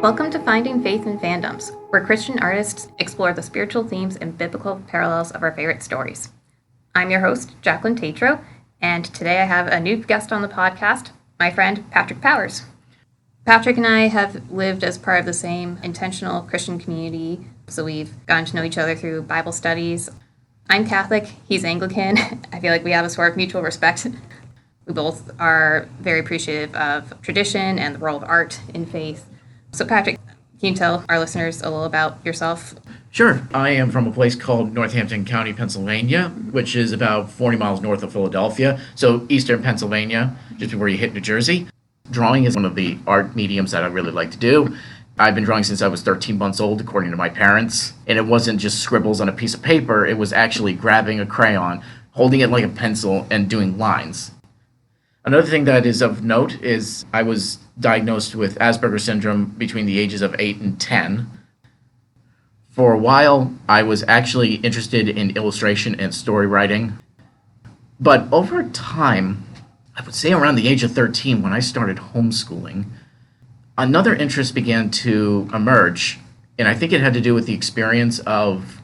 Welcome to Finding Faith in Fandoms, where Christian artists explore the spiritual themes and biblical parallels of our favorite stories. I'm your host, Jacqueline Tetrault, and today I have a new guest on the podcast, my friend Patrick Powers. Patrick and I have lived as part of the same intentional Christian community, so we've gotten to know each other through Bible studies. I'm Catholic, he's Anglican. I feel like we have a sort of mutual respect. We both are very appreciative of tradition and the role of art in faith. So Patrick, can you tell our listeners a little about yourself? Sure. I am from a place called Northampton County, Pennsylvania, which is about 40 miles north of Philadelphia. So eastern Pennsylvania, just before you hit New Jersey. Drawing is one of the art mediums that I really like to do. I've been drawing since I was 13 months old, according to my parents. And it wasn't just scribbles on a piece of paper. It was actually grabbing a crayon, holding it like a pencil, and doing lines. Another thing that is of note is I was diagnosed with Asperger's syndrome between the ages of 8 and 10. For a while, I was actually interested in illustration and story writing. But over time, I would say around the age of 13, when I started homeschooling, another interest began to emerge. And I think it had to do with the experience of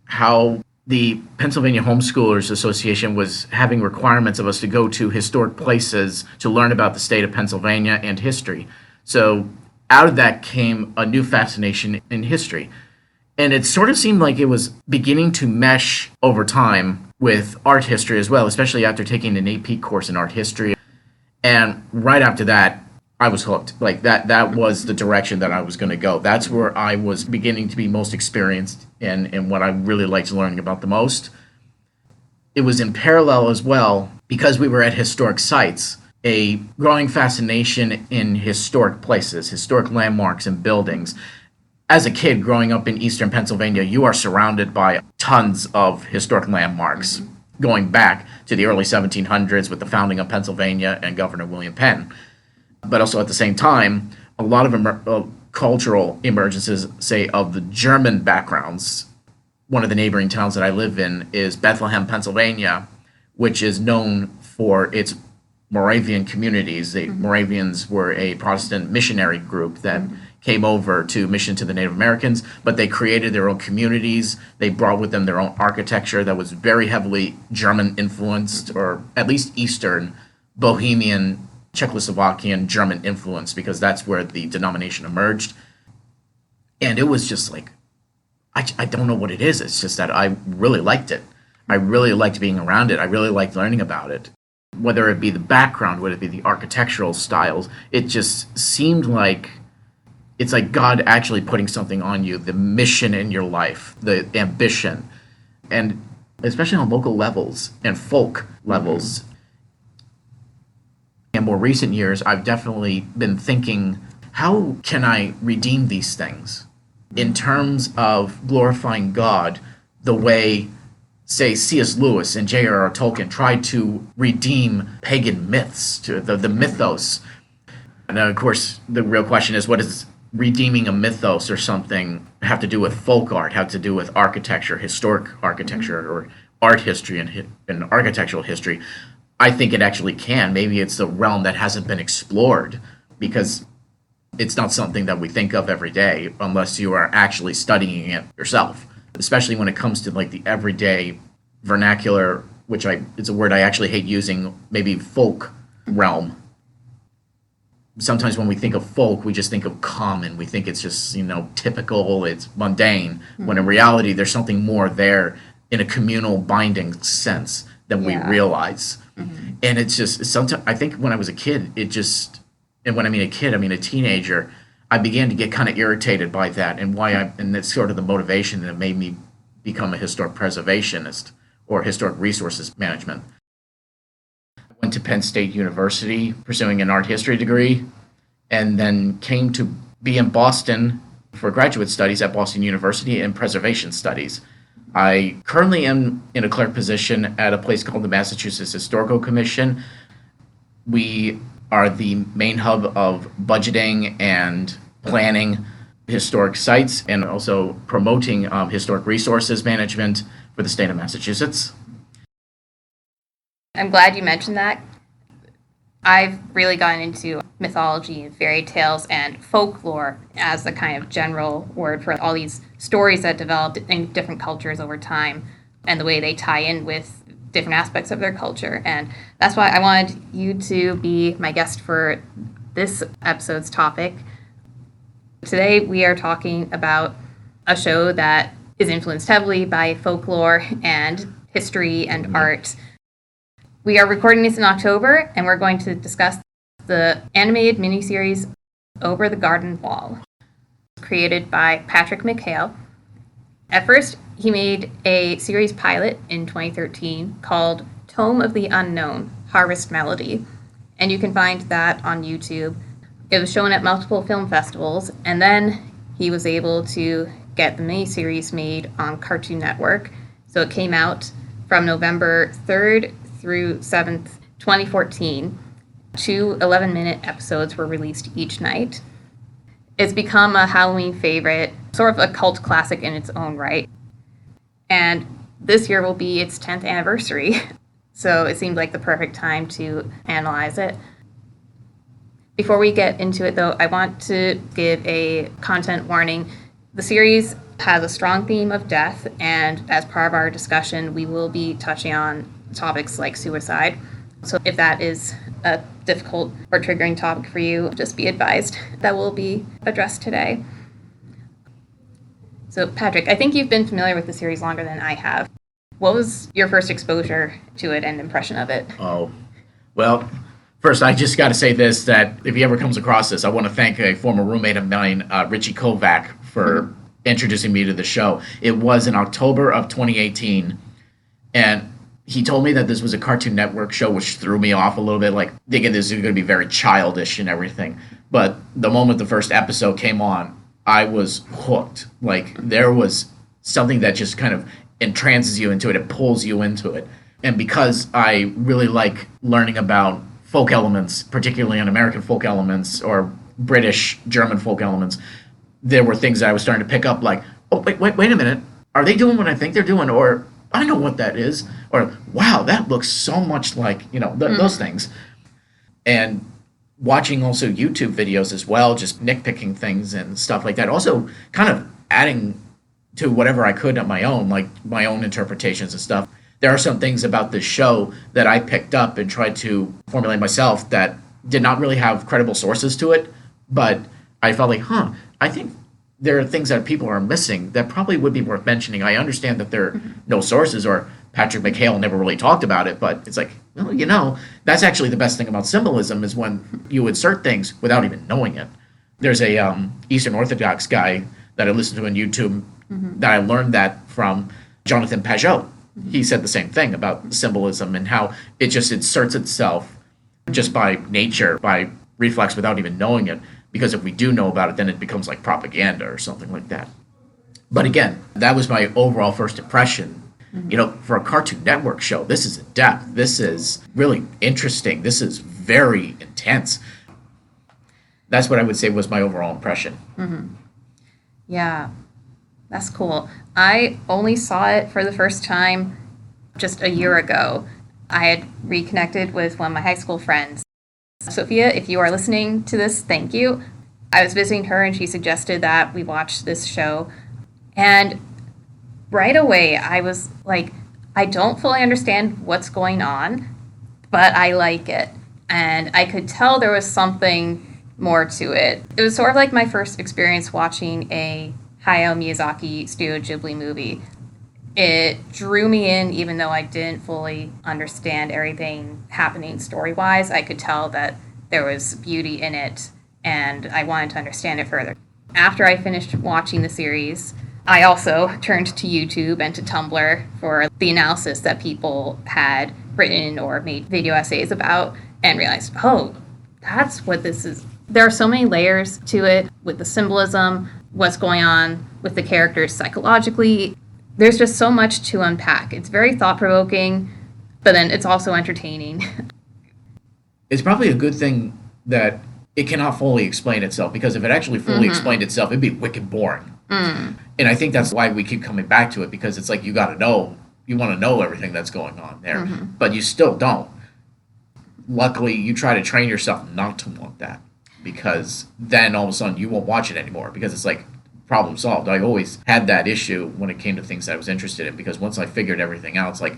how the Pennsylvania Homeschoolers Association was having requirements of us to go to historic places to learn about the state of Pennsylvania and history. So out of that came a new fascination in history. And it sort of seemed like it was beginning to mesh over time with art history as well, especially after taking an AP course in art history. And right after that, I was hooked. Like that was the direction that I was going to go. That's where I was beginning to be most experienced in what I really liked learning about the most. It was in parallel as well, because we were at historic sites, a growing fascination in historic places, historic landmarks and buildings. As a kid growing up in eastern Pennsylvania, you are surrounded by tons of historic landmarks, going back to the early 1700s with the founding of Pennsylvania and Governor William Penn. But also at the same time, a lot of cultural emergences, say, of the German backgrounds. One of the neighboring towns that I live in is Bethlehem, Pennsylvania, which is known for its Moravian communities. The Moravians were a Protestant missionary group that came over to mission to the Native Americans, but they created their own communities. They brought with them their own architecture that was very heavily German influenced, or at least Eastern, Bohemian, Czechoslovakian, German influence, because that's where the denomination emerged. And it was just like, I don't know what it is. It's just that I really liked it. I really liked being around it. I really liked learning about it. Whether it be the background, whether it be the architectural styles, it just seemed like it's like God actually putting something on you, the mission in your life, the ambition, and especially on local levels and folk levels. In more recent years, I've definitely been thinking, how can I redeem these things in terms of glorifying God the way, say, C.S. Lewis and J.R.R. Tolkien tried to redeem pagan myths, to the mythos. And then, of course, the real question is, what does redeeming a mythos or something have to do with folk art, have to do with architecture, historic architecture, or art history and architectural history? I think it actually can. Maybe it's the realm that hasn't been explored, because it's not something that we think of every day unless you are actually studying it yourself, especially when it comes to like the everyday vernacular, which it's a word I actually hate using, maybe folk realm. Sometimes when we think of folk, we just think of common. We think it's just, typical, it's mundane, when in reality there's something more there in a communal binding sense than we realize. And it's just, sometimes, I think when I was a kid, and when I mean a kid, I mean a teenager, I began to get kind of irritated by that, and that's sort of the motivation that made me become a historic preservationist or historic resources management. I went to Penn State University pursuing an art history degree, and then came to be in Boston for graduate studies at Boston University in preservation studies. I currently am in a clerk position at a place called the Massachusetts Historical Commission. We are the main hub of budgeting and planning historic sites, and also promoting historic resources management for the state of Massachusetts. I'm glad you mentioned that. I've really gotten into mythology and fairy tales and folklore as the kind of general word for all these stories that developed in different cultures over time and the way they tie in with different aspects of their culture. And that's why I wanted you to be my guest for this episode's topic. Today we are talking about a show that is influenced heavily by folklore and history and art. We are recording this in October, and we're going to discuss the animated miniseries Over the Garden Wall, created by Patrick McHale. At first, he made a series pilot in 2013 called Tome of the Unknown, Harvest Melody, and you can find that on YouTube. It was shown at multiple film festivals, and then he was able to get the miniseries made on Cartoon Network. So it came out from November 3rd through 7th, 2014. 2 11-minute episodes were released each night. It's become a Halloween favorite, sort of a cult classic in its own right. And this year will be its 10th anniversary, so it seemed like the perfect time to analyze it. Before we get into it, though, I want to give a content warning. The series has a strong theme of death, and as part of our discussion, we will be touching on topics like suicide. So if that is a difficult or triggering topic for you, just be advised that will be addressed today. So Patrick, I think you've been familiar with the series longer than I have. What was your first exposure to it and impression of it? Oh, well, first I just got to say this, that if he ever comes across this, I want to thank a former roommate of mine, Richie Kovac, for introducing me to the show. It was in October of 2018, and he told me that this was a Cartoon Network show, which threw me off a little bit, like thinking this is going to be very childish and everything. But the moment the first episode came on, I was hooked. Like, there was something that just kind of entrances you into it. It pulls you into it. And because I really like learning about folk elements, particularly on American folk elements or British, German folk elements, there were things that I was starting to pick up, like, oh, wait a minute. Are they doing what I think they're doing? Or I know what that is. Or, wow, that looks so much like, those things. And watching also YouTube videos as well, just nitpicking things and stuff like that. Also kind of adding to whatever I could on my own, like my own interpretations and stuff. There are some things about this show that I picked up and tried to formulate myself that did not really have credible sources to it, but I felt like, I think there are things that people are missing that probably would be worth mentioning. I understand that there are no sources, or Patrick McHale never really talked about it, but it's like, well, that's actually the best thing about symbolism, is when you insert things without even knowing it. There's a Eastern Orthodox guy that I listened to on YouTube that I learned that from, Jonathan Pajot. He said the same thing about symbolism and how it just inserts itself just by nature, by reflex, without even knowing it. Because if we do know about it, then it becomes like propaganda or something like that. But again, that was my overall first impression. For a Cartoon Network show, this is in depth. This is really interesting. This is very intense. That's what I would say was my overall impression. Yeah, that's cool. I only saw it for the first time just a year ago. I had reconnected with one of my high school friends. Sophia, if you are listening to this, thank you. I was visiting her and she suggested that we watch this show. And right away, I was like, I don't fully understand what's going on, but I like it. And I could tell there was something more to it. It was sort of like my first experience watching a Hayao Miyazaki Studio Ghibli movie. It drew me in, even though I didn't fully understand everything happening story-wise. I could tell that there was beauty in it, and I wanted to understand it further. After I finished watching the series, I also turned to YouTube and to Tumblr for the analysis that people had written or made video essays about, and realized, that's what this is. There are so many layers to it, with the symbolism, what's going on with the characters psychologically. There's just so much to unpack. It's very thought-provoking, but then it's also entertaining. It's probably a good thing that it cannot fully explain itself, because if it actually fully explained itself, it'd be wicked boring. And I think that's why we keep coming back to it, because it's like you want to know everything that's going on there, but you still don't. luckily, you try to train yourself not to want that, because then all of a sudden you won't watch it anymore, because it's like problem solved. I always had that issue when it came to things that I was interested in, because once I figured everything out, it's like,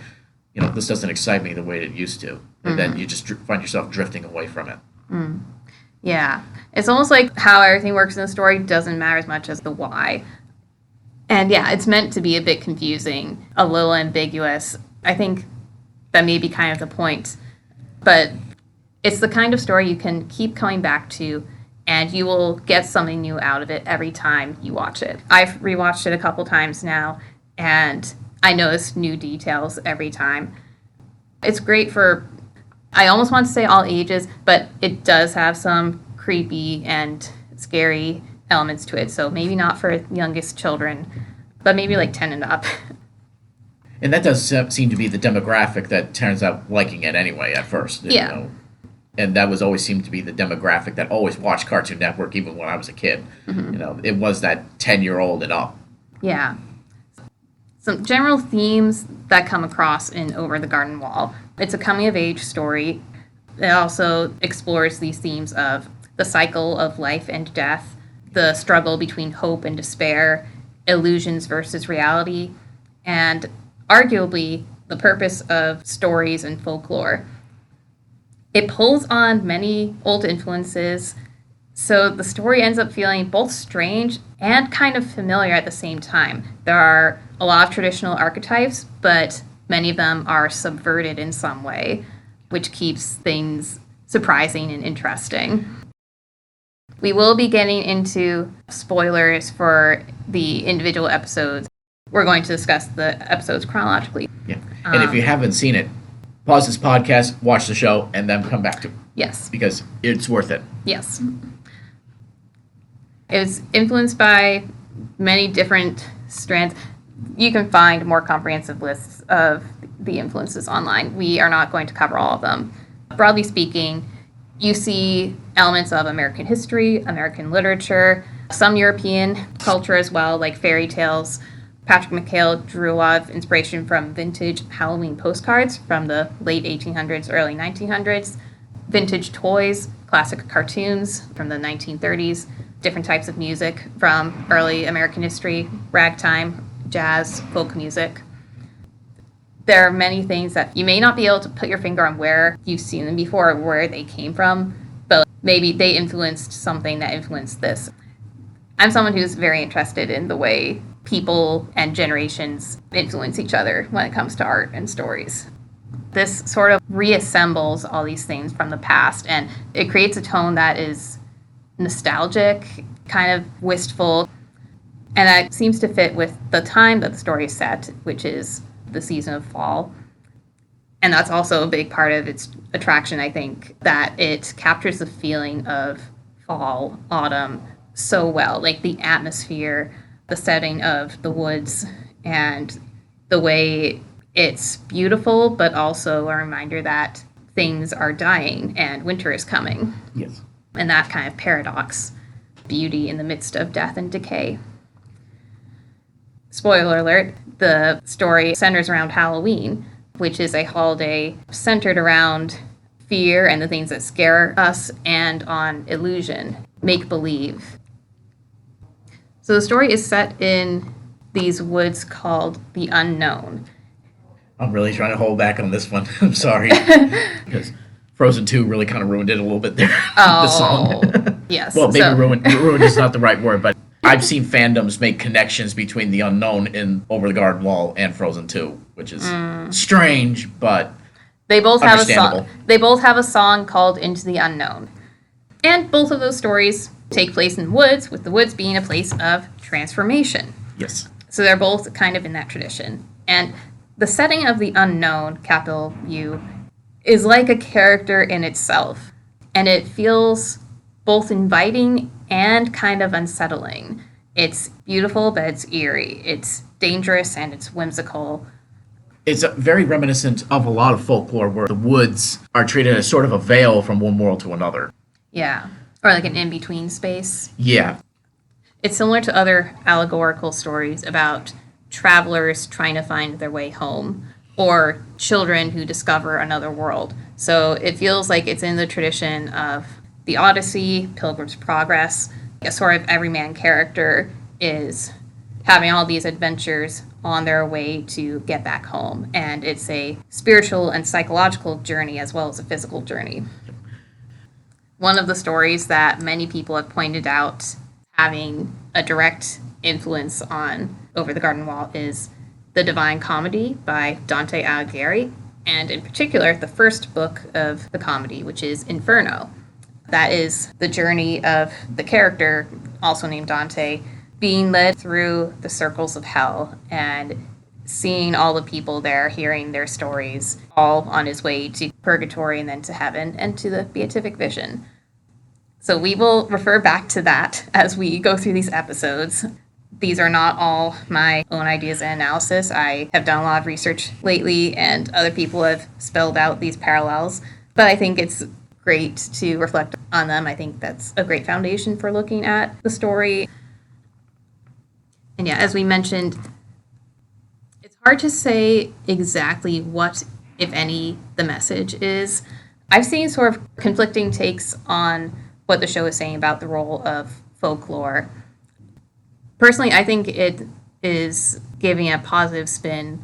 this doesn't excite me the way it used to. And then you just find yourself drifting away from it. Yeah. It's almost like how everything works in the story doesn't matter as much as the why. And yeah, it's meant to be a bit confusing, a little ambiguous. I think that may be kind of the point. But it's the kind of story you can keep coming back to, and you will get something new out of it every time you watch it. I've rewatched it a couple times now, and I notice new details every time. It's great for, I almost want to say all ages, but it does have some creepy and scary elements to it. So maybe not for youngest children, but maybe like 10 and up. And that does seem to be the demographic that turns out liking it anyway at first. Yeah. And that was always seemed to be the demographic that always watched Cartoon Network, even when I was a kid. It was that 10-year-old and up. Yeah. Some general themes that come across in Over the Garden Wall. It's a coming-of-age story. It also explores these themes of the cycle of life and death, the struggle between hope and despair, illusions versus reality, and arguably the purpose of stories and folklore. It pulls on many old influences, so the story ends up feeling both strange and kind of familiar at the same time. There are a lot of traditional archetypes, but many of them are subverted in some way, which keeps things surprising and interesting. We will be getting into spoilers for the individual episodes. We're going to discuss the episodes chronologically. Yeah. And if you haven't seen it, pause this podcast, watch the show, and then come back to it. Yes. Because it's worth it. Yes. It was influenced by many different strands. You can find more comprehensive lists of the influences online. We are not going to cover all of them. Broadly speaking, you see elements of American history, American literature, some European culture as well, like fairy tales. Patrick McHale drew a lot of inspiration from vintage Halloween postcards from the late 1800s, early 1900s, vintage toys, classic cartoons from the 1930s, different types of music from early American history, ragtime, jazz, folk music. There are many things that you may not be able to put your finger on where you've seen them before or where they came from, but maybe they influenced something that influenced this. I'm someone who's very interested in the way people and generations influence each other when it comes to art and stories. This sort of reassembles all these things from the past, and it creates a tone that is nostalgic, kind of wistful, and that seems to fit with the time that the story is set, which is the season of fall. And that's also a big part of its attraction, I think, that it captures the feeling of fall, autumn so well, like the atmosphere, the setting of the woods, and the way it's beautiful, but also a reminder that things are dying and winter is coming. Yes. And that kind of paradox, beauty in the midst of death and decay. Spoiler alert, the story centers around Halloween, which is a holiday centered around fear and the things that scare us, and on illusion, make-believe. So the story is set in these woods called the Unknown. I'm really trying to hold back on this one. I'm sorry. Because Frozen 2 really kind of ruined it a little bit there. The song. Yes. Well, maybe ruined is not the right word, but I've seen fandoms make connections between the Unknown in Over the Garden Wall and Frozen 2, which is strange, but they both have a understandable. song. They both have a song called Into the Unknown. And both of those stories take place in woods, with the woods being a place of transformation. Yes. So they're both kind of in that tradition. And the setting of the Unknown, capital U, is like a character in itself. And it feels both inviting and kind of unsettling. It's beautiful, but it's eerie. It's dangerous and it's whimsical. It's very reminiscent of a lot of folklore where the woods are treated as sort of a veil from one world to another. Yeah. Or like an in-between space. Yeah. It's similar to other allegorical stories about travelers trying to find their way home, or children who discover another world. So it feels like it's in the tradition of the Odyssey, Pilgrim's Progress. A sort of everyman character is having all these adventures on their way to get back home. And it's a spiritual and psychological journey as well as a physical journey. One of the stories that many people have pointed out having a direct influence on Over the Garden Wall is The Divine Comedy by Dante Alighieri, and in particular, the first book of the comedy, which is Inferno. That is the journey of the character, also named Dante, being led through the circles of hell and seeing all the people there, hearing their stories, all on his way to purgatory and then to heaven and to the beatific vision. So we will refer back to that as we go through these episodes. These are not all my own ideas and analysis. I have done a lot of research lately, and other people have spelled out these parallels. But I think it's great to reflect on them. I think that's a great foundation for looking at the story. And yeah, as we mentioned, it's hard to say exactly what, if any, the message is. I've seen sort of conflicting takes on what the show is saying about the role of folklore. Personally, I think it is giving a positive spin.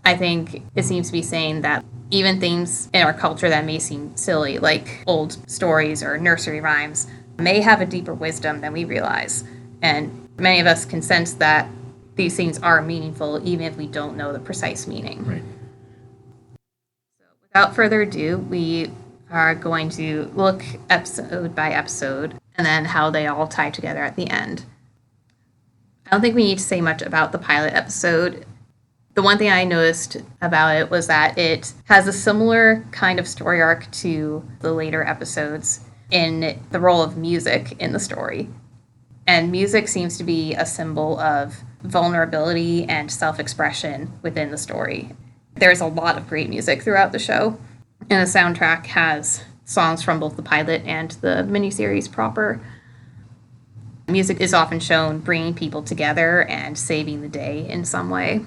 I think it seems to be saying that even things in our culture that may seem silly, like old stories or nursery rhymes, may have a deeper wisdom than we realize. And many of us can sense that these things are meaningful, even if we don't know the precise meaning. Right. So without further ado, we are going to look episode by episode and then how they all tie together at the end. I don't think we need to say much about the pilot episode. The one thing I noticed about it was that it has a similar kind of story arc to the later episodes in the role of music in the story. And music seems to be a symbol of vulnerability and self-expression within the story. There's a lot of great music throughout the show, and the soundtrack has songs from both the pilot and the miniseries proper. Music is often shown bringing people together and saving the day in some way.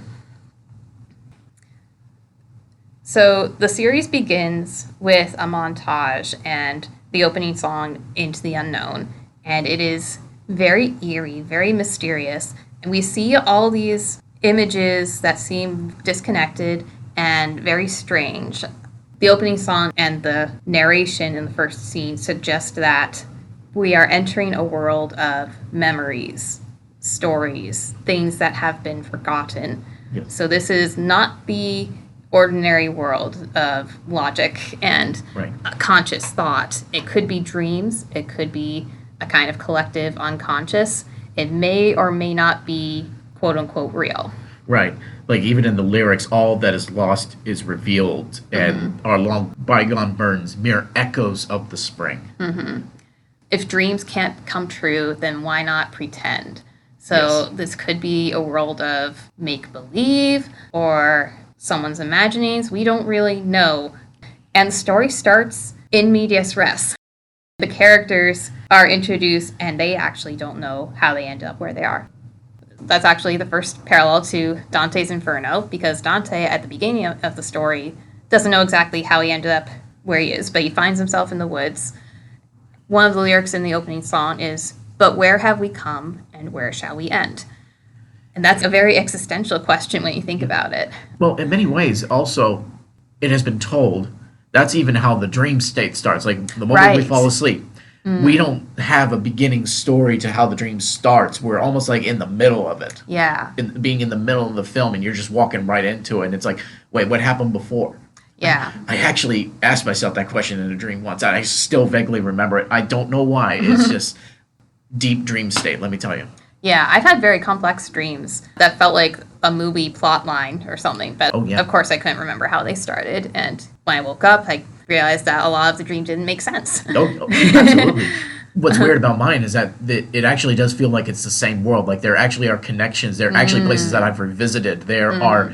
So the series begins with a montage and the opening song, Into the Unknown, and it is very eerie, very mysterious, and we see all these images that seem disconnected and very strange. The opening song and the narration in the first scene suggest that we are entering a world of memories, stories, things that have been forgotten. Yep. So this is not the ordinary world of logic and conscious thought. It could be dreams. It could be a kind of collective unconscious. It may or may not be quote unquote real. Right. Like even in the lyrics, all that is lost is revealed, and our long bygone burns, mere echoes of the spring. Mm-hmm. If dreams can't come true, then why not pretend? So This could be a world of make-believe or someone's imaginings. We don't really know. And the story starts in medias res. The characters are introduced and they actually don't know how they ended up where they are. That's actually the first parallel to Dante's Inferno, because Dante, at the beginning of the story, doesn't know exactly how he ended up where he is, but he finds himself in the woods. One of the lyrics in the opening song is, "But where have we come and where shall we end?" And that's a very existential question when you think about it. Well, in many ways, also, it has been told that's even how the dream state starts. Like the moment we fall asleep, we don't have a beginning story to how the dream starts. We're almost like in the middle of it. Yeah. Being in the middle of the film, and you're just walking right into it. And it's like, wait, what happened before? Yeah. I actually asked myself that question in a dream once, and I still vaguely remember it. I don't know why. It's just deep dream state, let me tell you. Yeah, I've had very complex dreams that felt like a movie plot line or something, but of course I couldn't remember how they started. And when I woke up, I realized that a lot of the dream didn't make sense. Oh, absolutely. What's weird about mine is that it actually does feel like it's the same world. Like there actually are connections. There are actually places that I've revisited. There are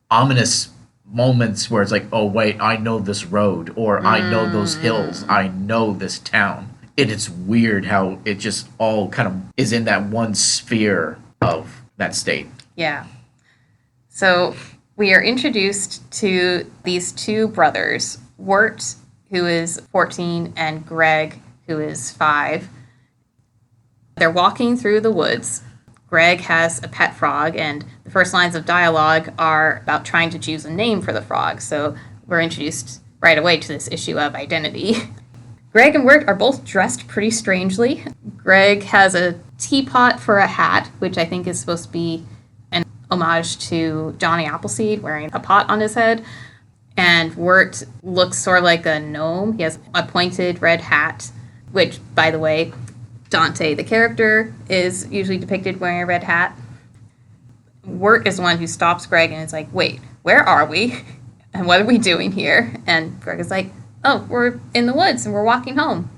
ominous moments where it's like, oh, wait, I know this road, or I know those hills. I know this town. It's weird how it just all kind of is in that one sphere of that state. Yeah. So We are introduced to these two brothers, Wirt, who is 14, and Greg, who is 5. They're walking through the woods. Greg has a pet frog, and the first lines of dialogue are about trying to choose a name for the frog, so we're introduced right away to this issue of identity. Greg and Wirt are both dressed pretty strangely. Greg has a teapot for a hat, which I think is supposed to be an homage to Johnny Appleseed wearing a pot on his head. And Wirt looks sort of like a gnome. He has a pointed red hat, which, by the way, Dante, the character, is usually depicted wearing a red hat. Wirt is the one who stops Greg and is like, wait, where are we? And what are we doing here? And Greg is like, oh, we're in the woods and we're walking home.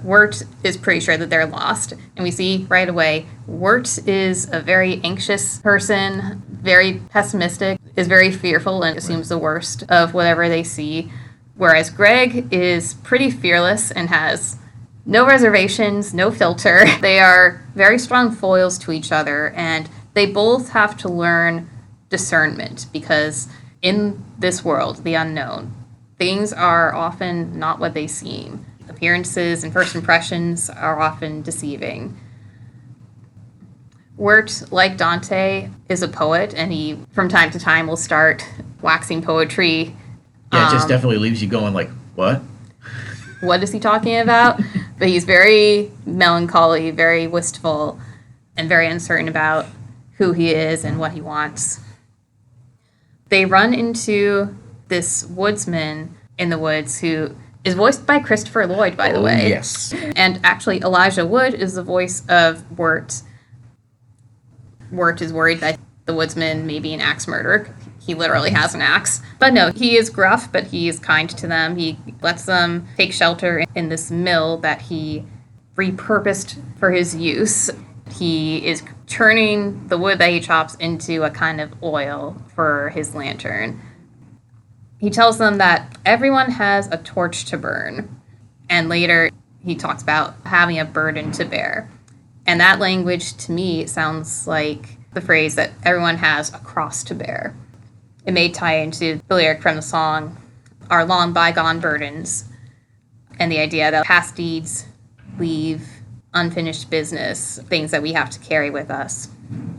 Wirt is pretty sure that they're lost. And we see right away, Wirt is a very anxious person, very pessimistic, is very fearful and assumes the worst of whatever they see. Whereas Greg is pretty fearless and has no reservations, no filter. They are very strong foils to each other, and they both have to learn discernment because in this world, the unknown, things are often not what they seem. Appearances and first impressions are often deceiving. Wirt, like Dante, is a poet, and he, from time to time, will start waxing poetry. Yeah, it just definitely leaves you going like, what? What is he talking about? But he's very melancholy, very wistful, and very uncertain about who he is and what he wants. They run into this woodsman in the woods who is voiced by Christopher Lloyd, by the way. Yes. And actually, Elijah Wood is the voice of Wirt. Wirt is worried that the woodsman may be an axe murderer. He literally has an axe. But no, he is gruff, but he is kind to them. He lets them take shelter in this mill that he repurposed for his use. He is turning the wood that he chops into a kind of oil for his lantern. He tells them that everyone has a torch to burn. And later, he talks about having a burden to bear. And that language, to me, sounds like the phrase that everyone has a cross to bear. It may tie into the lyric from the song, our long bygone burdens, and the idea that past deeds leave unfinished business, things that we have to carry with us,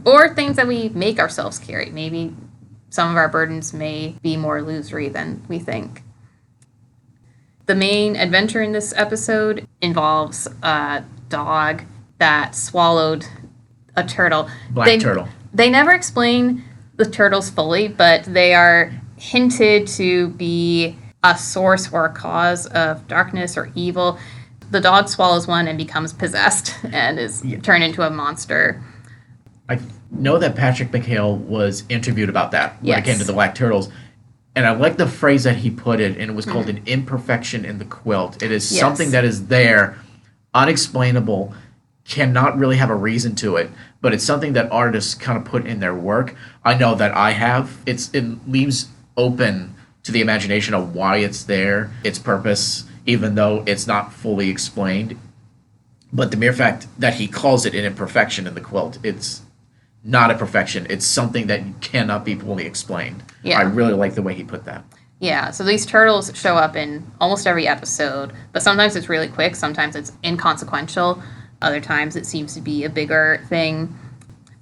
or things that we make ourselves carry. Maybe some of our burdens may be more illusory than we think. The main adventure in this episode involves a dog that swallowed a turtle. Black turtle. They never explain the turtles fully, but they are hinted to be a source or a cause of darkness or evil. The dog swallows one and becomes possessed and is turned into a monster. I know that Patrick McHale was interviewed about that when it came to the black turtles. And I like the phrase that he put it, and it was called an imperfection in the quilt. It is something that is there, unexplainable, cannot really have a reason to it, but it's something that artists kind of put in their work. I know that I have. It leaves open to the imagination of why it's there, its purpose, even though it's not fully explained. But the mere fact that he calls it an imperfection in the quilt, it's not a perfection. It's something that cannot be fully explained. Yeah. I really like the way he put that. Yeah, so these turtles show up in almost every episode, but sometimes it's really quick, sometimes it's inconsequential. Other times it seems to be a bigger thing.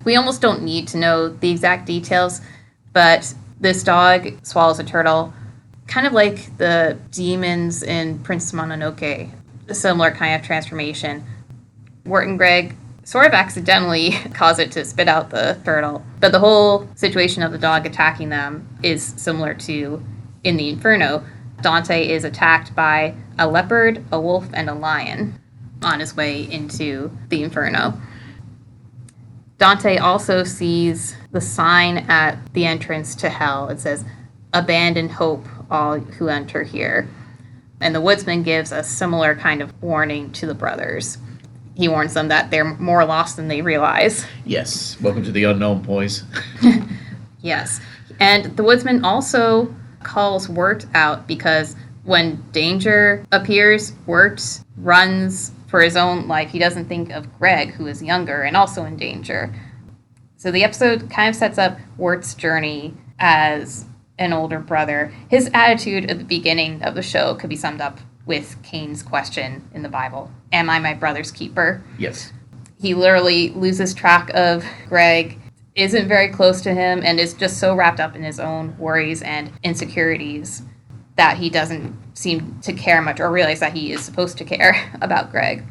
We almost don't need to know the exact details, but this dog swallows a turtle, kind of like the demons in Prince Mononoke, a similar kind of transformation. Wirt and Greg sort of accidentally cause it to spit out the turtle, but the whole situation of the dog attacking them is similar to in the Inferno. Dante is attacked by a leopard, a wolf, and a lion on his way into the Inferno. Dante also sees the sign at the entrance to hell. It says, "Abandon hope, all who enter here." And the woodsman gives a similar kind of warning to the brothers. He warns them that they're more lost than they realize. Yes. Welcome to the unknown, boys. Yes. And the woodsman also calls Wirt out because when danger appears, Wirt runs for his own life. He doesn't think of Greg, who is younger and also in danger. So the episode kind of sets up Wirt's journey as an older brother. His attitude at the beginning of the show could be summed up with Cain's question in the Bible, am I my brother's keeper? Yes. He literally loses track of Greg, isn't very close to him, and is just so wrapped up in his own worries and insecurities that he doesn't seem to care much or realize that he is supposed to care about Greg.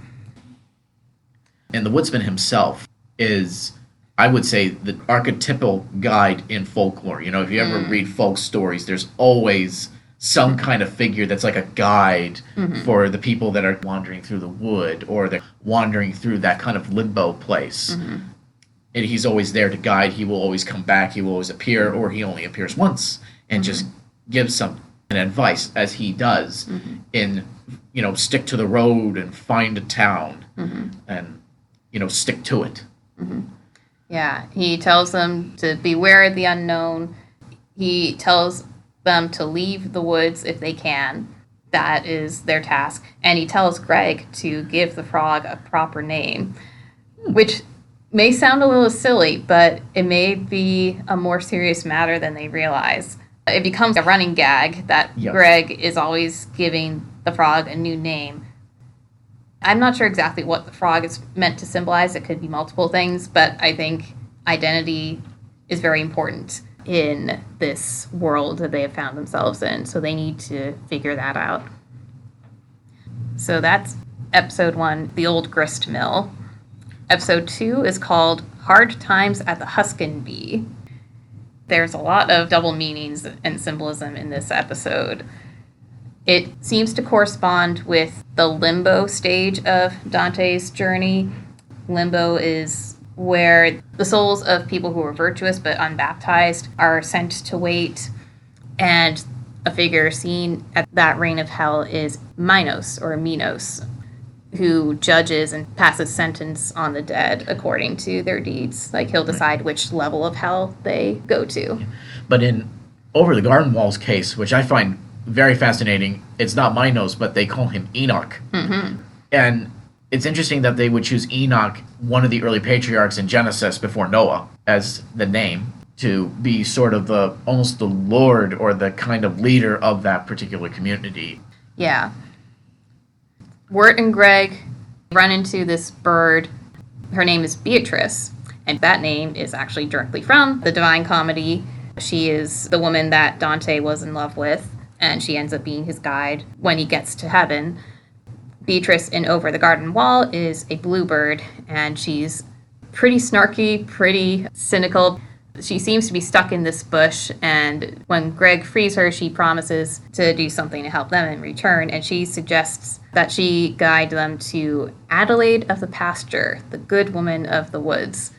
And the woodsman himself is, I would say, the archetypal guide in folklore. You know, if you ever read folk stories, there's always some kind of figure that's like a guide for the people that are wandering through the wood, or they're wandering through that kind of limbo place. And he's always there to guide. He will always come back. He will always appear, or he only appears once and just gives some advice, as he does in, you know, stick to the road and find a town and, you know, stick to it. Yeah, he tells them to beware of the unknown. He tells them to leave the woods if they can. That is their task. And he tells Greg to give the frog a proper name, which may sound a little silly, but it may be a more serious matter than they realize. It becomes a running gag that Greg is always giving the frog a new name. I'm not sure exactly what the frog is meant to symbolize. It could be multiple things, but I think identity is very important in this world that they have found themselves in, so they need to figure that out. So that's episode 1, The Old Grist Mill. Episode 2 is called Hard Times at the Huskin Bee. There's a lot of double meanings and symbolism in this episode. It seems to correspond with the limbo stage of Dante's journey. Limbo is where the souls of people who are virtuous but unbaptized are sent to wait, and a figure seen at that reign of hell is Minos, or Minos, who judges and passes sentence on the dead according to their deeds. Like, he'll decide which level of hell they go to. But in Over the Garden Wall's case, which I find very fascinating, it's not Minos, but they call him Enoch. And it's interesting that they would choose Enoch, one of the early patriarchs in Genesis before Noah, as the name, to be sort of the almost the lord or the kind of leader of that particular community. Yeah. Wirt and Greg run into this bird. Her name is Beatrice, and that name is actually directly from the Divine Comedy. She is the woman that Dante was in love with, and she ends up being his guide when he gets to heaven. Beatrice in Over the Garden Wall is a bluebird, and she's pretty snarky, pretty cynical. She seems to be stuck in this bush, and when Greg frees her, she promises to do something to help them in return, and she suggests that she guide them to Adelaide of the Pasture, the good woman of the woods.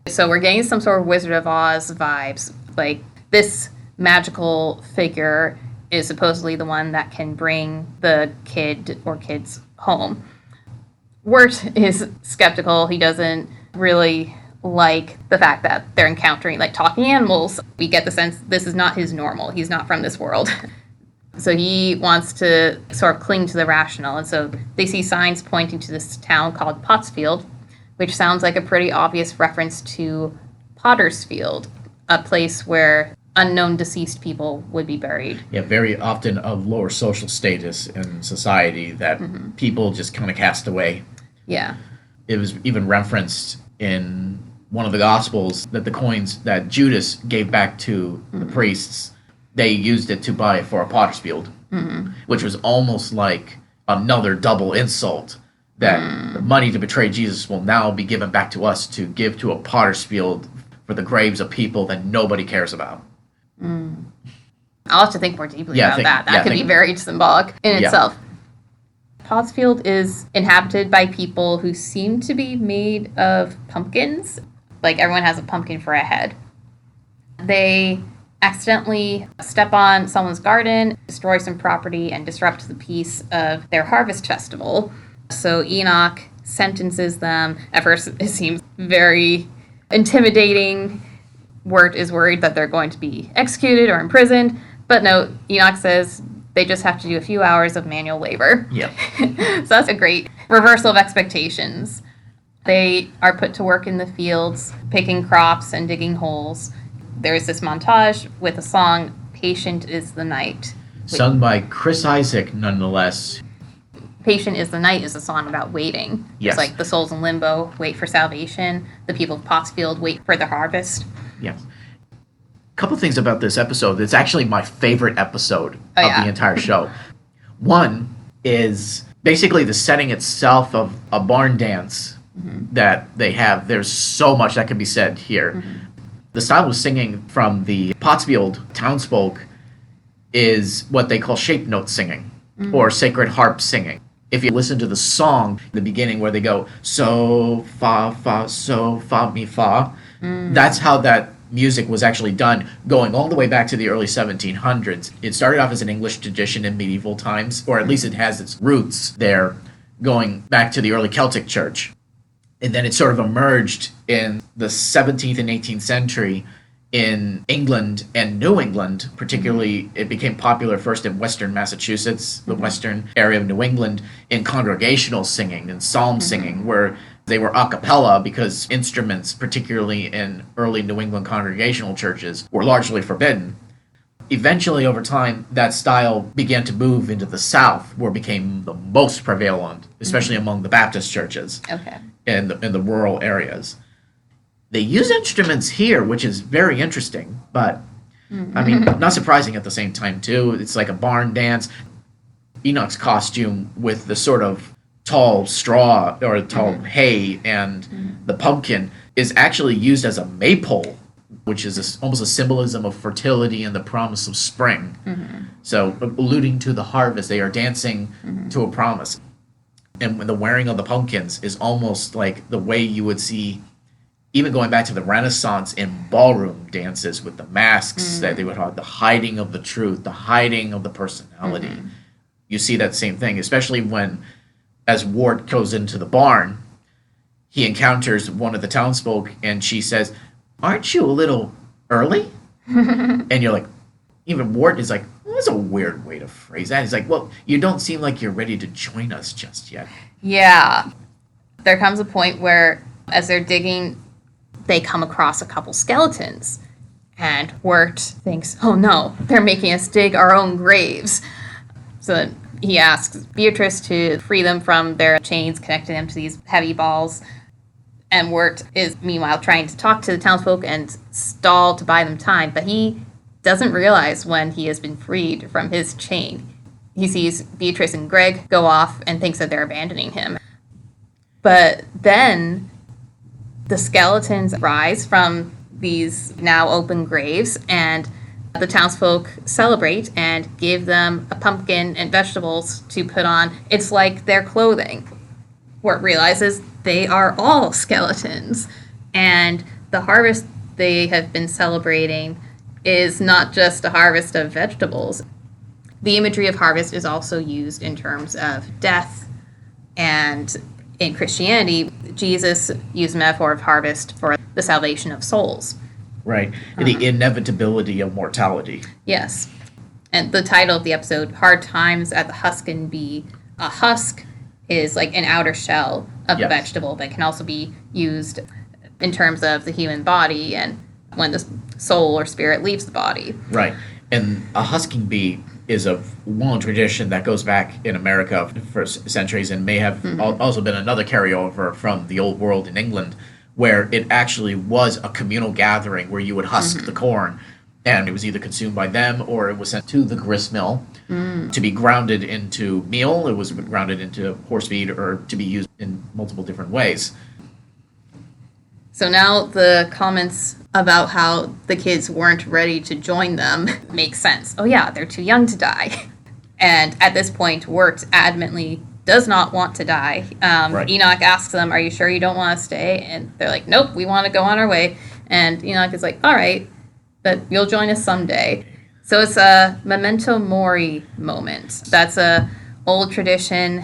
So we're getting some sort of Wizard of Oz vibes. Like, this magical figure is supposedly the one that can bring the kid or kids home. Wirt is skeptical. He doesn't really like the fact that they're encountering, like, talking animals. We get the sense this is not his normal. He's not from this world. So he wants to sort of cling to the rational. And so they see signs pointing to this town called Pottsfield, which sounds like a pretty obvious reference to Potter's Field, a place where unknown deceased people would be buried. Yeah, very often of lower social status in society that people just kind of cast away. Yeah. It was even referenced in one of the Gospels that the coins that Judas gave back to the priests, they used it to buy for a potter's field, which was almost like another double insult, that the money to betray Jesus will now be given back to us to give to a potter's field for the graves of people that nobody cares about. I'll have to think more deeply about that. That could be very symbolic in itself. Pottsfield is inhabited by people who seem to be made of pumpkins. Like, everyone has a pumpkin for a head. They accidentally step on someone's garden, destroy some property, and disrupt the peace of their harvest festival. So Enoch sentences them. At first, it seems very intimidating. Wirt is worried that they're going to be executed or imprisoned. But no, Enoch says they just have to do a few hours of manual labor. Yep. So that's a great reversal of expectations. They are put to work in the fields, picking crops and digging holes. there's this montage with a song, Patient is the Night. Sung by Chris Isaak, nonetheless. Patient is the Night is a song about waiting. Yes. It's like the souls in limbo wait for salvation. The people of Pottsfield wait for the harvest. Yes. A couple things about this episode. It's actually my favorite episode of the entire show. One is basically the setting itself of a barn dance that they have. There's so much that can be said here. The style of singing from the Pottsfield townsfolk is what they call shape note singing or sacred harp singing. If you listen to the song, the beginning where they go, so, fa, mi, fa, that's how that music was actually done, going all the way back to the early 1700s. It started off as an English tradition in medieval times, or at least it has its roots there, going back to the early Celtic church. And then it sort of emerged in the 17th and 18th century in England and New England. Particularly, it became popular first in western Massachusetts, the western area of New England, in congregational singing and psalm singing, where they were a cappella because instruments, particularly in early New England congregational churches, were largely forbidden. Eventually, over time, that style began to move into the South, where it became the most prevalent, especially among the Baptist churches in the rural areas. They use instruments here, which is very interesting, but, I mean, not surprising at the same time, too. It's like a barn dance. Enoch's costume with the sort of tall straw or tall hay and the pumpkin is actually used as a maypole, which is almost a symbolism of fertility and the promise of spring. So, alluding to the harvest, they are dancing to a promise. And the wearing of the pumpkins is almost like the way you would see, even going back to the Renaissance, in ballroom dances with the masks that they would have, the hiding of the truth, the hiding of the personality. You see that same thing, especially when, as Ward goes into the barn, he encounters one of the townsfolk, and she says, "Aren't you a little early?" And you're like, even Ward is like, well, that's a weird way to phrase that. He's like, well, you don't seem like you're ready to join us just yet. Yeah. There comes a point where, as they're digging, they come across a couple skeletons. And Wirt thinks, oh no, they're making us dig our own graves. So he asks Beatrice to free them from their chains, connecting them to these heavy balls. And Wirt is, meanwhile, trying to talk to the townsfolk and stall to buy them time, but he doesn't realize when he has been freed from his chain. He sees Beatrice and Greg go off and thinks that they're abandoning him. But then the skeletons rise from these now open graves, and the townsfolk celebrate and give them a pumpkin and vegetables to put on. It's like their clothing. Wirt realizes they are all skeletons, and the harvest they have been celebrating is not just a harvest of vegetables. The imagery of harvest is also used in terms of death, and in Christianity, Jesus used the metaphor of harvest for the salvation of souls. Right. The inevitability of mortality. Yes. And the title of the episode, Hard Times at the Huskin Bee. A husk is like an outer shell of a vegetable, but can also be used in terms of the human body and when the soul or spirit leaves the body. Right. And a husking bee is a long tradition that goes back in America for centuries, and may have also been another carryover from the old world in England, where it actually was a communal gathering where you would husk the corn, and it was either consumed by them or it was sent to the grist mill to be grounded into meal. It was grounded into horse feed or to be used in multiple different ways. So now the comments about how the kids weren't ready to join them make sense. Oh yeah, they're too young to die. And at this point, Wirt adamantly does not want to die. Right. Enoch asks them, are you sure you don't want to stay? And they're like, nope, we want to go on our way. And Enoch is like, all right, but you'll join us someday. So it's a memento mori moment. That's a old tradition.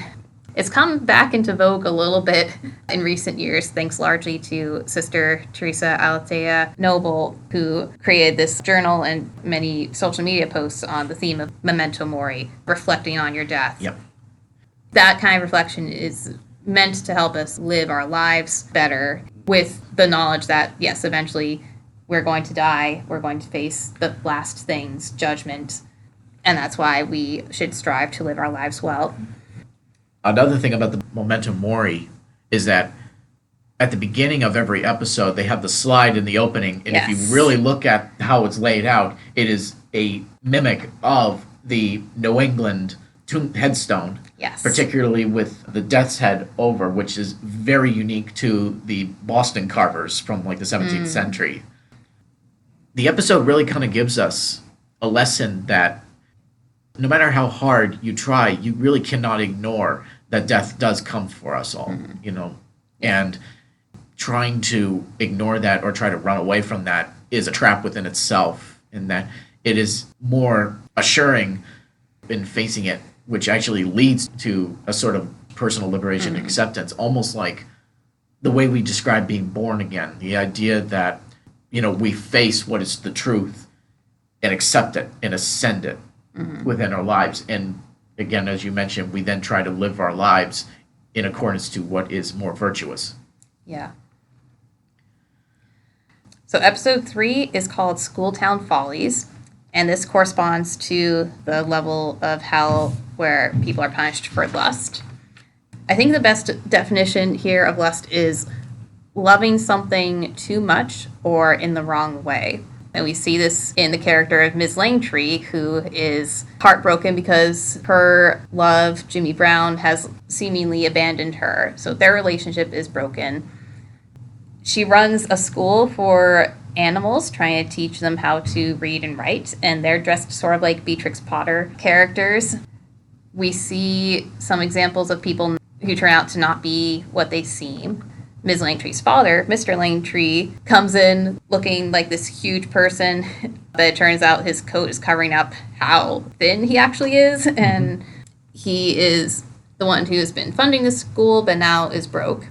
It's come back into vogue a little bit in recent years, thanks largely to Sister Teresa Alatea Noble, who created this journal and many social media posts on the theme of memento mori, reflecting on your death. Yep. That kind of reflection is meant to help us live our lives better with the knowledge that, yes, eventually we're going to die, we're going to face the last things, judgment, and that's why we should strive to live our lives well. Another thing about the Memento Mori is that at the beginning of every episode, they have the slide in the opening, and if you really look at how it's laid out, it is a mimic of the New England tomb headstone, particularly with the death's head over, which is very unique to the Boston carvers from like the 17th century. The episode really kind of gives us a lesson that no matter how hard you try, you really cannot ignore that death does come for us all, you know, and trying to ignore that or try to run away from that is a trap within itself, and that it is more assuring in facing it, which actually leads to a sort of personal liberation and acceptance, almost like the way we describe being born again, the idea that, you know, we face what is the truth and accept it and ascend it within our lives. And again, as you mentioned, we then try to live our lives in accordance to what is more virtuous. Yeah. So episode 3 is called Schooltown Follies, and this corresponds to the level of hell where people are punished for lust. I think the best definition here of lust is loving something too much or in the wrong way. And we see this in the character of Ms. Langtree, who is heartbroken because her love, Jimmy Brown, has seemingly abandoned her. So their relationship is broken. She runs a school for animals, trying to teach them how to read and write, and they're dressed sort of like Beatrix Potter characters. We see some examples of people who turn out to not be what they seem. Ms. Langtree's father, Mr. Langtree, comes in looking like this huge person, but it turns out his coat is covering up how thin he actually is, and he is the one who has been funding the school, but now is broke.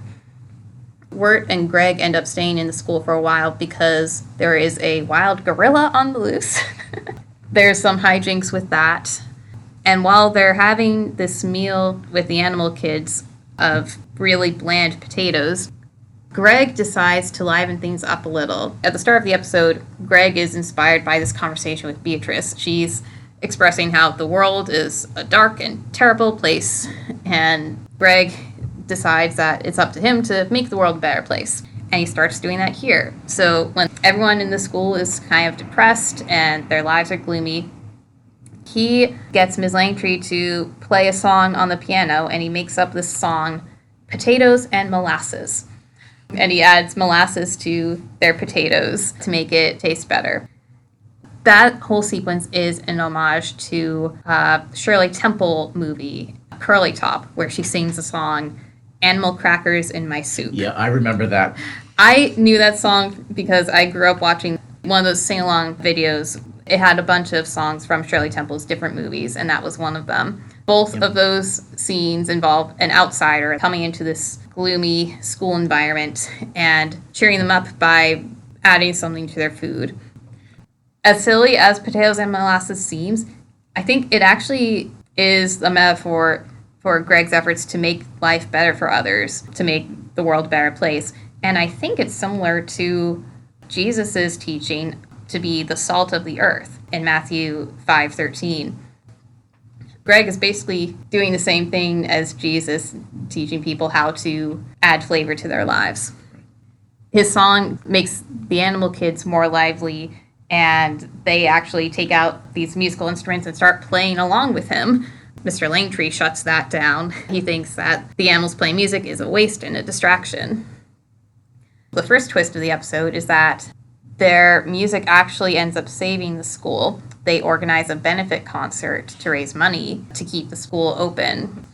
Wirt and Greg end up staying in the school for a while because there is a wild gorilla on the loose. There's some hijinks with that. And while they're having this meal with the animal kids of really bland potatoes, Greg decides to liven things up a little. At the start of the episode, Greg is inspired by this conversation with Beatrice. She's expressing how the world is a dark and terrible place, and Greg decides that it's up to him to make the world a better place. And he starts doing that here. So when everyone in the school is kind of depressed and their lives are gloomy, he gets Ms. Langtree to play a song on the piano, and he makes up this song, Potatoes and Molasses. And he adds molasses to their potatoes to make it taste better. That whole sequence is an homage to Shirley Temple movie, Curly Top, where she sings the song, Animal Crackers in My Soup. Yeah, I remember that. I knew that song because I grew up watching one of those sing-along videos. It had a bunch of songs from Shirley Temple's different movies, and that was one of them. Both of those scenes involve an outsider coming into this gloomy school environment and cheering them up by adding something to their food. As silly as potatoes and molasses seems, I think it actually is a metaphor for Greg's efforts to make life better for others, to make the world a better place. And I think it's similar to Jesus' teaching to be the salt of the earth in Matthew 5:13. Greg is basically doing the same thing as Jesus, teaching people how to add flavor to their lives. His song makes the animal kids more lively, and they actually take out these musical instruments and start playing along with him. Mr. Langtree shuts that down. He thinks that the animals playing music is a waste and a distraction. The first twist of the episode is that their music actually ends up saving the school. They organize a benefit concert to raise money to keep the school open,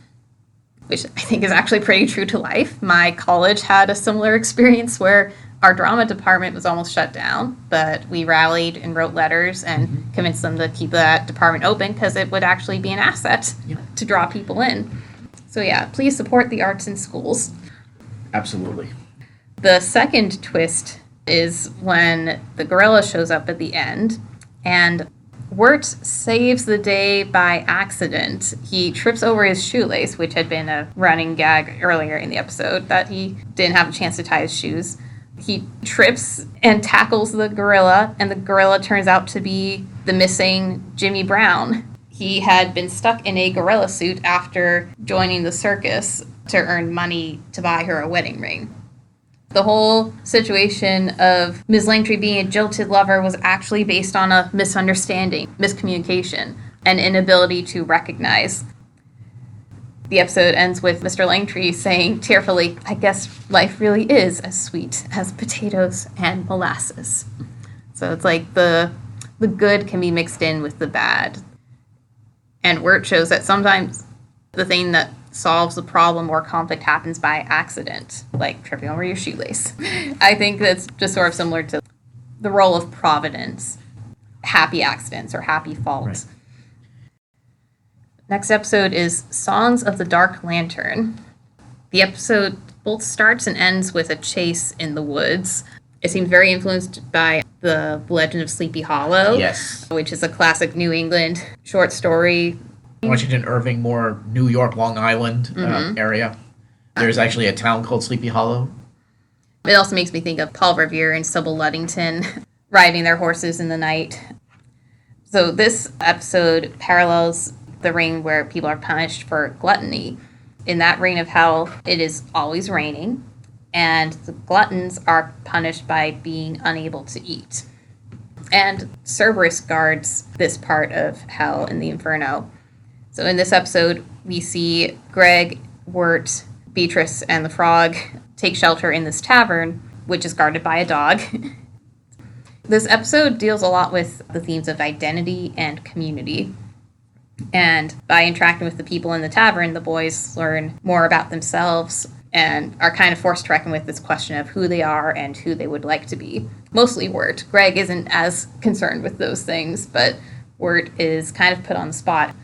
which I think is actually pretty true to life. My college had a similar experience where our drama department was almost shut down, but we rallied and wrote letters and convinced them to keep that department open because it would actually be an asset to draw people in. So yeah, please support the arts in schools. Absolutely. The second twist is when the gorilla shows up at the end, and Wirt saves the day by accident. He trips over his shoelace, which had been a running gag earlier in the episode, that he didn't have a chance to tie his shoes. He trips and tackles the gorilla, and the gorilla turns out to be the missing Jimmy Brown. He had been stuck in a gorilla suit after joining the circus to earn money to buy her a wedding ring. The whole situation of Ms. Langtry being a jilted lover was actually based on a misunderstanding, miscommunication, an inability to recognize. The episode ends with Mr. Langtry saying tearfully, "I guess life really is as sweet as potatoes and molasses." So it's like the good can be mixed in with the bad. And where it shows that sometimes the thing that solves the problem or conflict happens by accident, like tripping over your shoelace. I think that's just sort of similar to the role of providence, happy accidents or happy faults. Right. Next episode is Songs of the Dark Lantern. The episode both starts and ends with a chase in the woods. It seems very influenced by the Legend of Sleepy Hollow, Yes. which is a classic New England short story. Washington Irving, more New York, Long Island area. There's actually a town called Sleepy Hollow. It also makes me think of Paul Revere and Sybil Luddington riding their horses in the night. So this episode parallels the ring where people are punished for gluttony. In that reign of hell, it is always raining, and the gluttons are punished by being unable to eat. And Cerberus guards this part of hell in the Inferno. So in this episode, we see Greg, Wirt, Beatrice, and the frog take shelter in this tavern, which is guarded by a dog. This episode deals a lot with the themes of identity and community. And by interacting with the people in the tavern, the boys learn more about themselves and are kind of forced to reckon with this question of who they are and who they would like to be. Mostly Wirt. Greg isn't as concerned with those things, but Wirt is kind of put on the spot.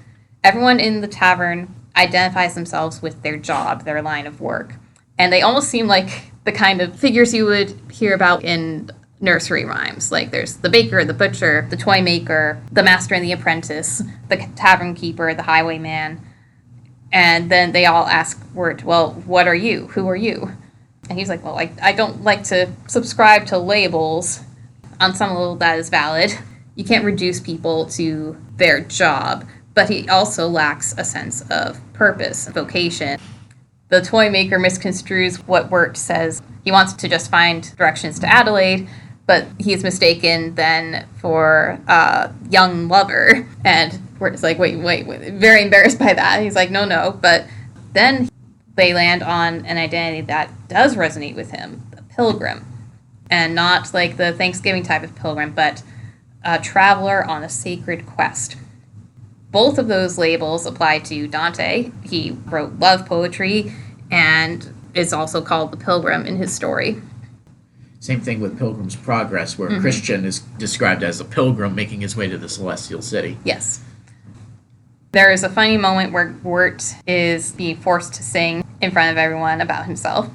Everyone in the tavern identifies themselves with their job, their line of work. And they almost seem like the kind of figures you would hear about in nursery rhymes. Like there's the baker, the butcher, the toy maker, the master and the apprentice, the tavern keeper, the highwayman. And then they all ask Wirt, well, what are you? Who are you? And he's like, well, I don't like to subscribe to labels. On some level, that is valid. You can't reduce people to their job. But he also lacks a sense of purpose, vocation. The toy maker misconstrues what Wirt says. He wants to just find directions to Adelaide, but he's mistaken then for a young lover. And Wirt's like, wait, very embarrassed by that. He's like, no. But then they land on an identity that does resonate with him, a pilgrim. And not like the Thanksgiving type of pilgrim, but a traveler on a sacred quest. Both of those labels apply to Dante. He wrote love poetry and is also called the Pilgrim in his story. Same thing with Pilgrim's Progress, where Christian is described as a pilgrim making his way to the celestial city. Yes. There is a funny moment where Wirt is being forced to sing in front of everyone about himself.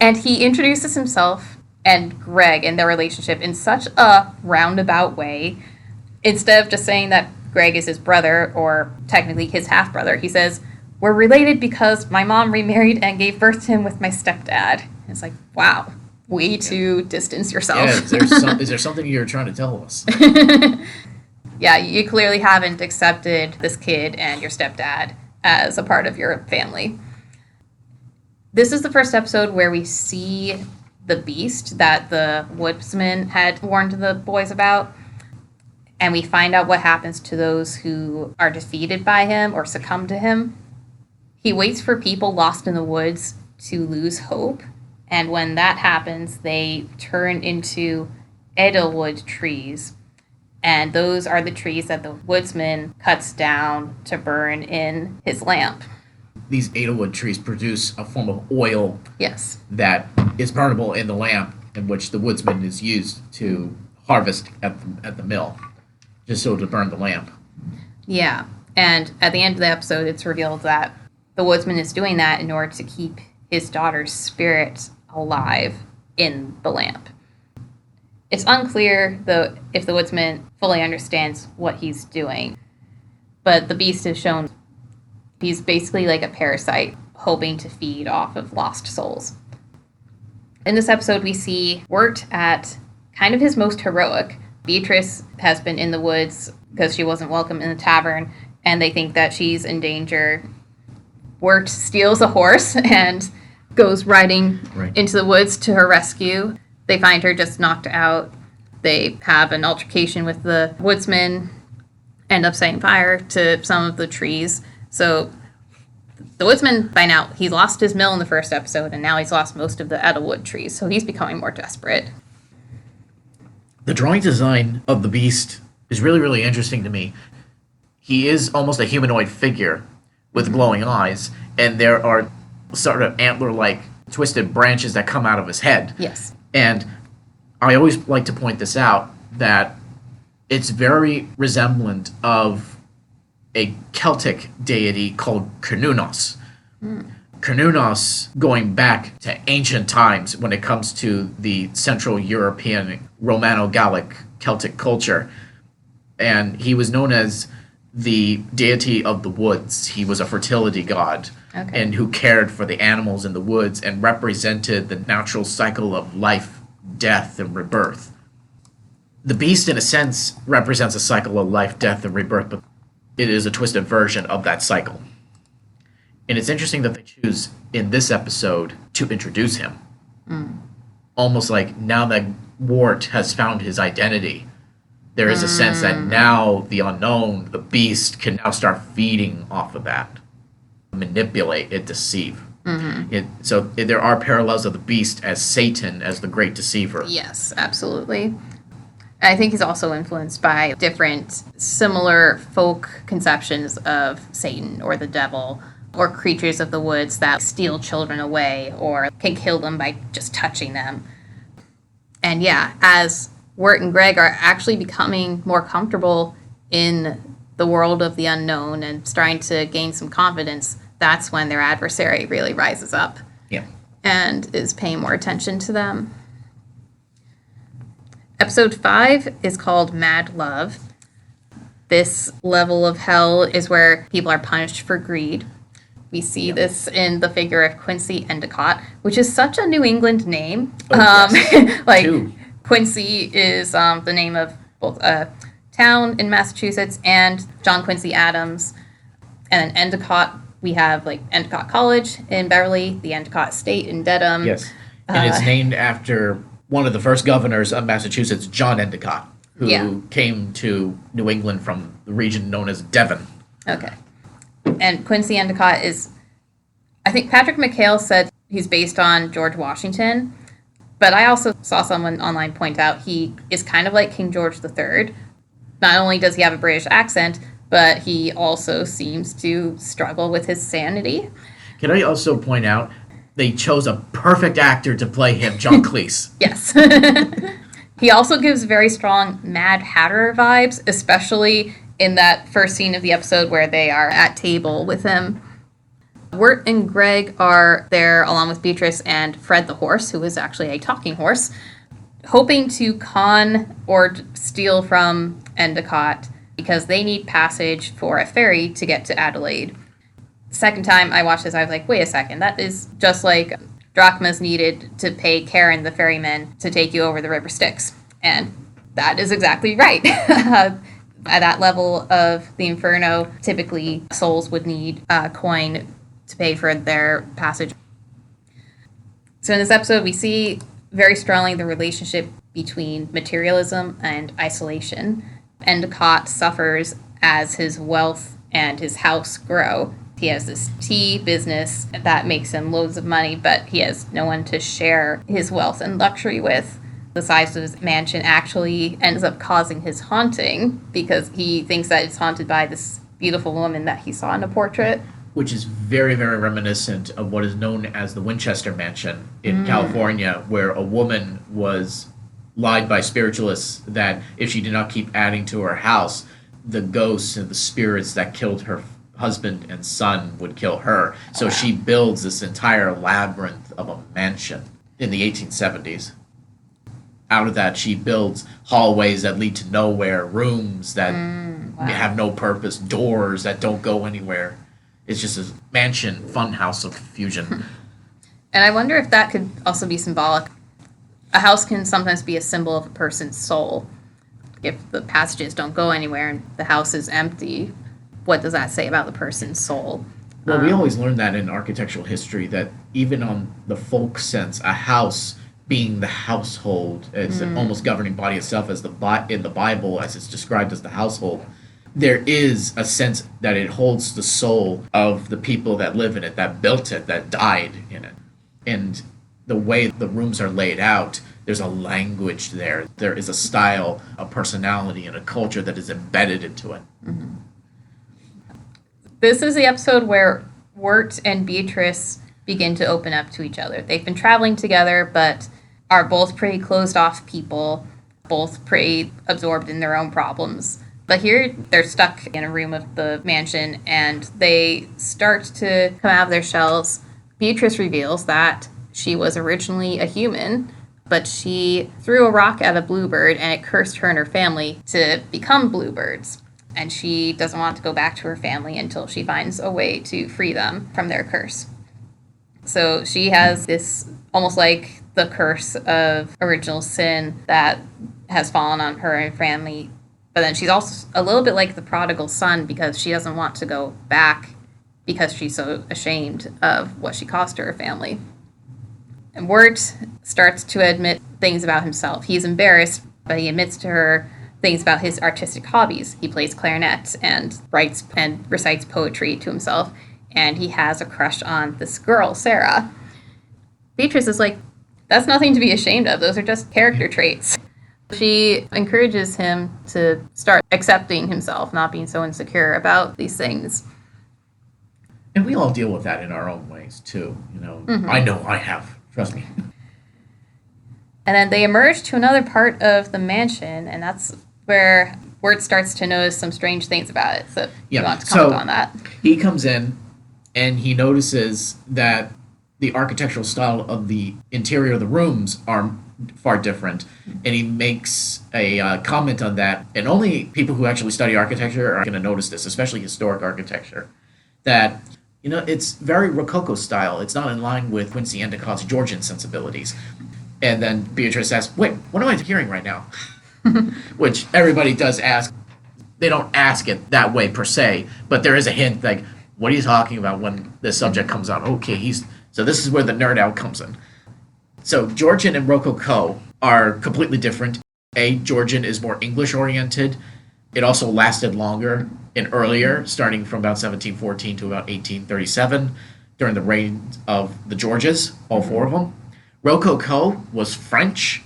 And he introduces himself and Greg and their relationship in such a roundabout way. Instead of just saying that Greg is his brother, or technically his half-brother, he says, we're related because my mom remarried and gave birth to him with my stepdad. And it's like, wow, way to distance yourself. Yeah, is there something you're trying to tell us? Yeah, you clearly haven't accepted this kid and your stepdad as a part of your family. This is the first episode where we see the beast that the woodsman had warned the boys about. And we find out what happens to those who are defeated by him or succumb to him. He waits for people lost in the woods to lose hope. And when that happens, they turn into edelwood trees. And those are the trees that the woodsman cuts down to burn in his lamp. These edelwood trees produce a form of oil Yes. that is burnable in the lamp, in which the woodsman is used to harvest at the mill, just so to burn the lamp. Yeah. And at the end of the episode, it's revealed that the woodsman is doing that in order to keep his daughter's spirit alive in the lamp. It's unclear, though, if the woodsman fully understands what he's doing. But the beast is shown, he's basically like a parasite, hoping to feed off of lost souls. In this episode, we see Wirt at kind of his most heroic. Beatrice has been in the woods because she wasn't welcome in the tavern, and they think that she's in danger. Wirt steals a horse and goes riding into the woods to her rescue. They find her just knocked out. They have an altercation with the woodsman, end up setting fire to some of the trees. So the woodsman, by now, he lost his mill in the first episode, and now he's lost most of the Edelwood trees, so he's becoming more desperate. The drawing design of the beast is really, really interesting to me. He is almost a humanoid figure with glowing eyes, and there are sort of antler-like twisted branches that come out of his head. Yes. And I always like to point this out, that it's very resemblant of a Celtic deity called Cernunnos. Cernunnos, going back to ancient times when it comes to the Central European Romano-Gallic Celtic culture, and he was known as the deity of the woods. He was a fertility god, and who cared for the animals in the woods and represented the natural cycle of life, death, and rebirth. The beast, in a sense, represents a cycle of life, death, and rebirth, but it is a twisted version of that cycle. And it's interesting that they choose, in this episode, to introduce him. Almost like now that Wirt has found his identity, there is a sense that now the unknown, the beast, can now start feeding off of that, manipulate and deceive. So there are parallels of the beast as Satan, as the great deceiver. Yes, absolutely. I think he's also influenced by different similar folk conceptions of Satan or the devil or creatures of the woods that steal children away or can kill them by just touching them. And yeah, as Wirt and Greg are actually becoming more comfortable in the world of the unknown and starting to gain some confidence, that's when their adversary really rises up and is paying more attention to them. Episode 5 is called Mad Love. This level of hell is where people are punished for greed. We see this in the figure of Quincy Endicott, which is such a New England name. Quincy is the name of both a town in Massachusetts and John Quincy Adams. And then Endicott, we have Endicott College in Beverly, the Endicott Estate in Dedham. Yes, and it's named after one of the first governors of Massachusetts, John Endicott, who came to New England from the region known as Devon. Okay. And Quincy Endicott is, I think Patrick McHale said he's based on George Washington, but I also saw someone online point out he is kind of like King George III. Not only does he have a British accent, but he also seems to struggle with his sanity. Can I also point out, they chose a perfect actor to play him, John Cleese. Yes. He also gives very strong Mad Hatter vibes, especially in that first scene of the episode where they are at table with him. Wirt and Greg are there along with Beatrice and Fred the horse, who is actually a talking horse, hoping to con or steal from Endicott because they need passage for a ferry to get to Adelaide. The second time I watched this, I was like, wait a second, that is just like drachmas needed to pay Karen the ferryman to take you over the River Styx. And that is exactly right. At that level of the Inferno, typically souls would need a coin to pay for their passage. So in this episode, we see very strongly the relationship between materialism and isolation. Endicott suffers as his wealth and his house grow. He has this tea business that makes him loads of money, but he has no one to share his wealth and luxury with. The size of his mansion actually ends up causing his haunting because he thinks that it's haunted by this beautiful woman that he saw in a portrait. Which is very, very reminiscent of what is known as the Winchester Mansion in California, where a woman was lied by spiritualists that if she did not keep adding to her house, the ghosts and the spirits that killed her husband and son would kill her. So she builds this entire labyrinth of a mansion in the 1870s. Out of that, she builds hallways that lead to nowhere, rooms that have no purpose, doors that don't go anywhere. It's just a mansion funhouse of confusion. And I wonder if that could also be symbolic a house can sometimes be a symbol of a person's soul. If the passages don't go anywhere and the house is empty, what does that say about the person's soul? Well, we always learn that in architectural history, that even on the folk sense, a house being the household, it's an almost governing body itself, as in the Bible, as it's described as the household. There is a sense that it holds the soul of the people that live in it, that built it, that died in it. And the way the rooms are laid out, there's a language there. There is a style, a personality, and a culture that is embedded into it. Mm-hmm. This is the episode where Wirt and Beatrice begin to open up to each other. They've been traveling together, but are both pretty closed off people, both pretty absorbed in their own problems. But here, they're stuck in a room of the mansion, and they start to come out of their shells. Beatrice reveals that she was originally a human, but she threw a rock at a bluebird, and it cursed her and her family to become bluebirds. And she doesn't want to go back to her family until she finds a way to free them from their curse. So she has this almost like the curse of original sin that has fallen on her and family. But then she's also a little bit like the prodigal son, because she doesn't want to go back because she's so ashamed of what she caused to her family. And Wirt starts to admit things about himself. He's embarrassed, but he admits to her things about his artistic hobbies. He plays clarinet and writes and recites poetry to himself, and he has a crush on this girl, Sarah. Beatrice is like, that's nothing to be ashamed of. Those are just character traits. She encourages him to start accepting himself, not being so insecure about these things. And we all deal with that in our own ways, too. I know I have. Trust me. And then they emerge to another part of the mansion, and that's where Wirt starts to notice some strange things about it. So you want to comment on that? He comes in, and he notices that the architectural style of the interior of the rooms are far different, and he makes a comment on that. And only people who actually study architecture are going to notice this, especially historic architecture, that it's very Rococo style. It's not in line with Quincy Endicott's Georgian sensibilities. And then Beatrice asks, wait, what am I hearing right now? Which everybody does ask. They don't ask it that way per se, but there is a hint, like, what are you talking about when this subject comes out? Okay, so this is where the nerd out comes in. So Georgian and Rococo are completely different. Georgian is more English-oriented. It also lasted longer and earlier, starting from about 1714 to about 1837, during the reign of the Georges, all four of them. Rococo was French,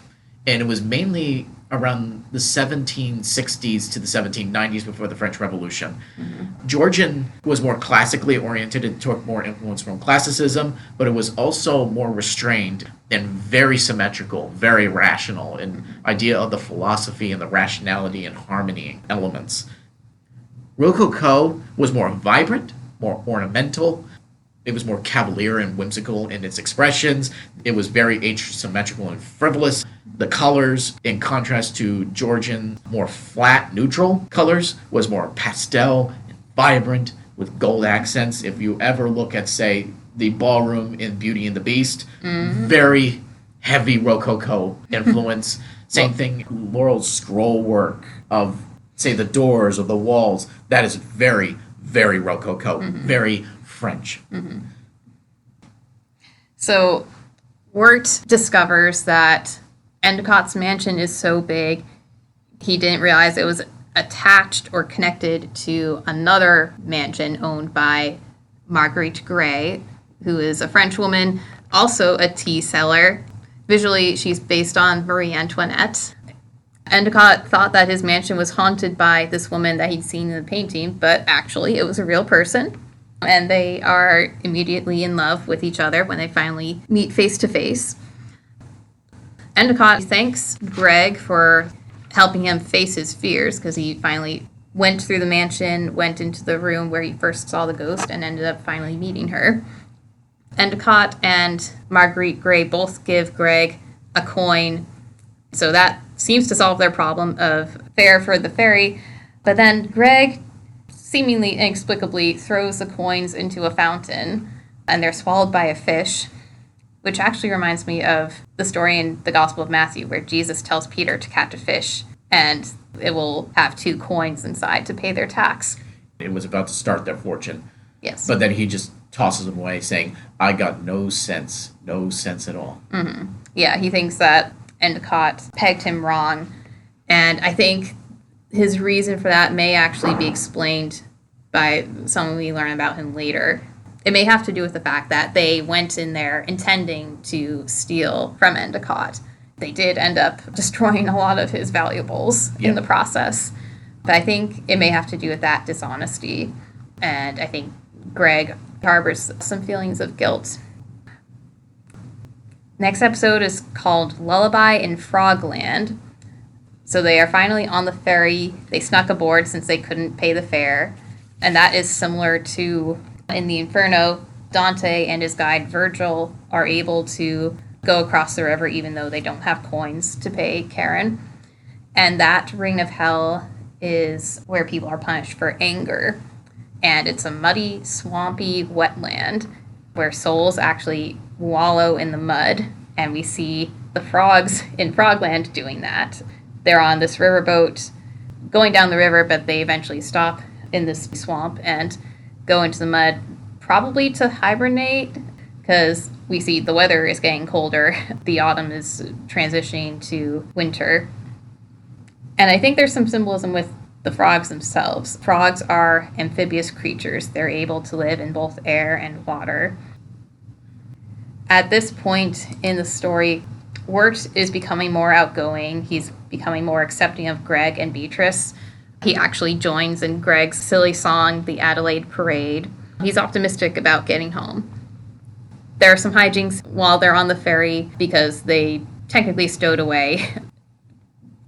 and it was mainly around the 1760s to the 1790s before the French Revolution. Mm-hmm. Georgian was more classically oriented. It took more influence from classicism, but it was also more restrained and very symmetrical, very rational, an idea of the philosophy and the rationality and harmony elements. Rococo was more vibrant, more ornamental. It was more cavalier and whimsical in its expressions. It was very asymmetrical and frivolous. The colors, in contrast to Georgian, more flat, neutral colors, was more pastel and vibrant with gold accents. If you ever look at, say, the ballroom in Beauty and the Beast, very heavy Rococo influence. Same thing, Laurel's scroll work of, say, the doors or the walls. That is very, very Rococo, very French. Mm-hmm. So Wirt discovers that Endicott's mansion is so big, he didn't realize it was attached or connected to another mansion owned by Marguerite Gray, who is a French woman, also a tea seller. Visually, she's based on Marie Antoinette. Endicott thought that his mansion was haunted by this woman that he'd seen in the painting, but actually it was a real person. And they are immediately in love with each other when they finally meet face to face. Endicott thanks Greg for helping him face his fears, because he finally went through the mansion, went into the room where he first saw the ghost, and ended up finally meeting her. Endicott and Marguerite Gray both give Greg a coin, so that seems to solve their problem of fare for the ferry. But then Greg seemingly inexplicably throws the coins into a fountain, and they're swallowed by a fish. which actually reminds me of the story in the Gospel of Matthew where Jesus tells Peter to catch a fish and it will have 2 coins inside to pay their tax. It was about to start their fortune. Yes. But then he just tosses them away, saying, I got no sense at all. Mm-hmm. Yeah, he thinks that Endicott pegged him wrong. And I think his reason for that may actually be explained by something we learn about him later. It may have to do with the fact that they went in there intending to steal from Endicott. They did end up destroying a lot of his valuables in the process. But I think it may have to do with that dishonesty. And I think Greg harbors some feelings of guilt. Next episode is called Lullaby in Frogland. So they are finally on the ferry. They snuck aboard since they couldn't pay the fare. And that is similar to in the Inferno, Dante and his guide Virgil are able to go across the river even though they don't have coins to pay Charon. And that ring of hell is where people are punished for anger. And it's a muddy, swampy wetland where souls actually wallow in the mud. And we see the frogs in Frogland doing that. They're on this riverboat going down the river, but they eventually stop in this swamp and go into the mud, probably to hibernate, because we see the weather is getting colder. The autumn is transitioning to winter. And I think there's some symbolism with the frogs themselves. Frogs are amphibious creatures. They're able to live in both air and water. At this point in the story, Wirt is becoming more outgoing. He's becoming more accepting of Greg and Beatrice. He actually joins in Greg's silly song, The Adelaide Parade. He's optimistic about getting home. There are some hijinks while they're on the ferry because they technically stowed away.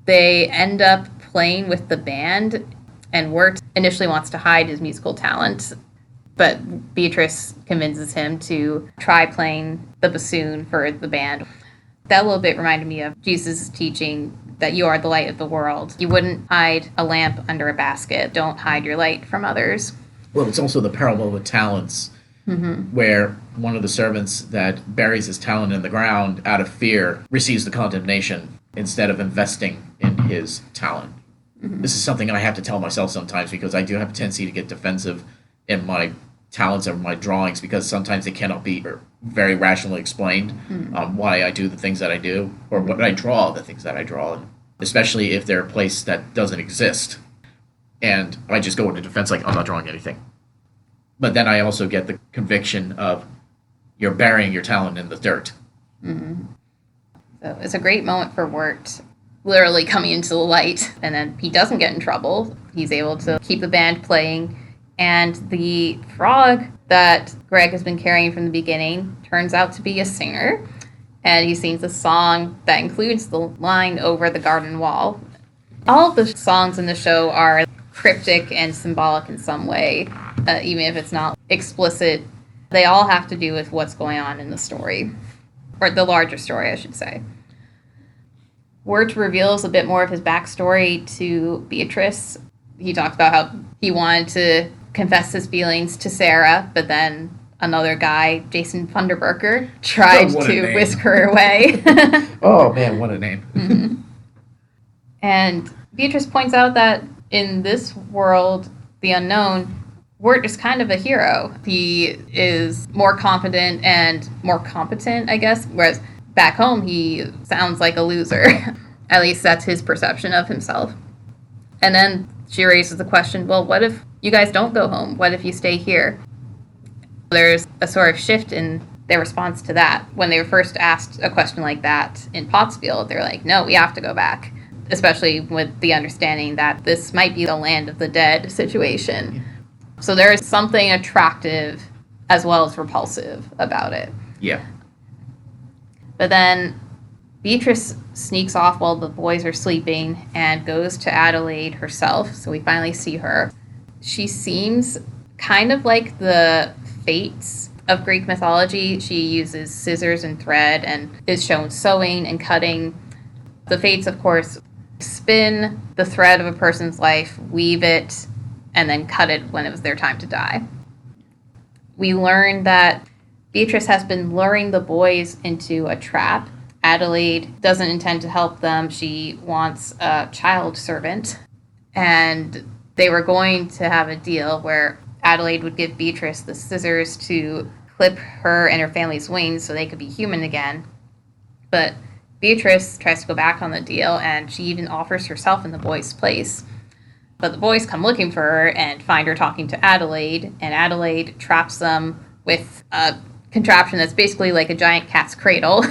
They end up playing with the band, and Wirt initially wants to hide his musical talent, but Beatrice convinces him to try playing the bassoon for the band. That little bit reminded me of Jesus' teaching that you are the light of the world. You wouldn't hide a lamp under a basket. Don't hide your light from others. Well, it's also the parable of talents, where one of the servants that buries his talent in the ground out of fear receives the condemnation instead of investing in his talent. This is something I have to tell myself sometimes because I do have a tendency to get defensive in my talents or my drawings because sometimes they cannot be very rationally explained why I do the things that I do or what I draw, the things that I draw, especially if they're a place that doesn't exist. And I just go into defense like, I'm not drawing anything. But then I also get the conviction of you're burying your talent in the dirt. So it's a great moment for Wirt, literally coming into the light, and then he doesn't get in trouble. He's able to keep the band playing, and the frog that Greg has been carrying from the beginning turns out to be a singer, and he sings a song that includes the line over the garden wall. All of the songs in the show are cryptic and symbolic in some way, even if it's not explicit. They all have to do with what's going on in the story, or the larger story, I should say. Wirt reveals a bit more of his backstory to Beatrice. He talks about how he wanted to confess his feelings to Sarah, but then another guy, Jason Funderburker, tried to whisk her away. Oh, man, what a name. And Beatrice points out that in this world, the unknown, Wirt is kind of a hero. He is more confident and more competent, I guess, whereas back home he sounds like a loser. At least that's his perception of himself. And then she raises the question, well, what if you guys don't go home? What if you stay here? There's a sort of shift in their response to that. When they were first asked a question like that in Pottsfield, they're like, no, we have to go back. Especially with the understanding that this might be the land of the dead situation. Yeah. So there is something attractive as well as repulsive about it. Yeah. But then Beatrice sneaks off while the boys are sleeping and goes to Adelaide herself. So we finally see her. She seems kind of like the Fates of Greek mythology. She uses scissors and thread and is shown sewing and cutting. The Fates, of course, spin the thread of a person's life, weave it, and then cut it when it was their time to die. We learn that Beatrice has been luring the boys into a trap. Adelaide doesn't intend to help them. She wants a child servant. And they were going to have a deal where Adelaide would give Beatrice the scissors to clip her and her family's wings so they could be human again. But Beatrice tries to go back on the deal, and she even offers herself in the boys' place. But the boys come looking for her and find her talking to Adelaide, and Adelaide traps them with a contraption that's basically like a giant cat's cradle.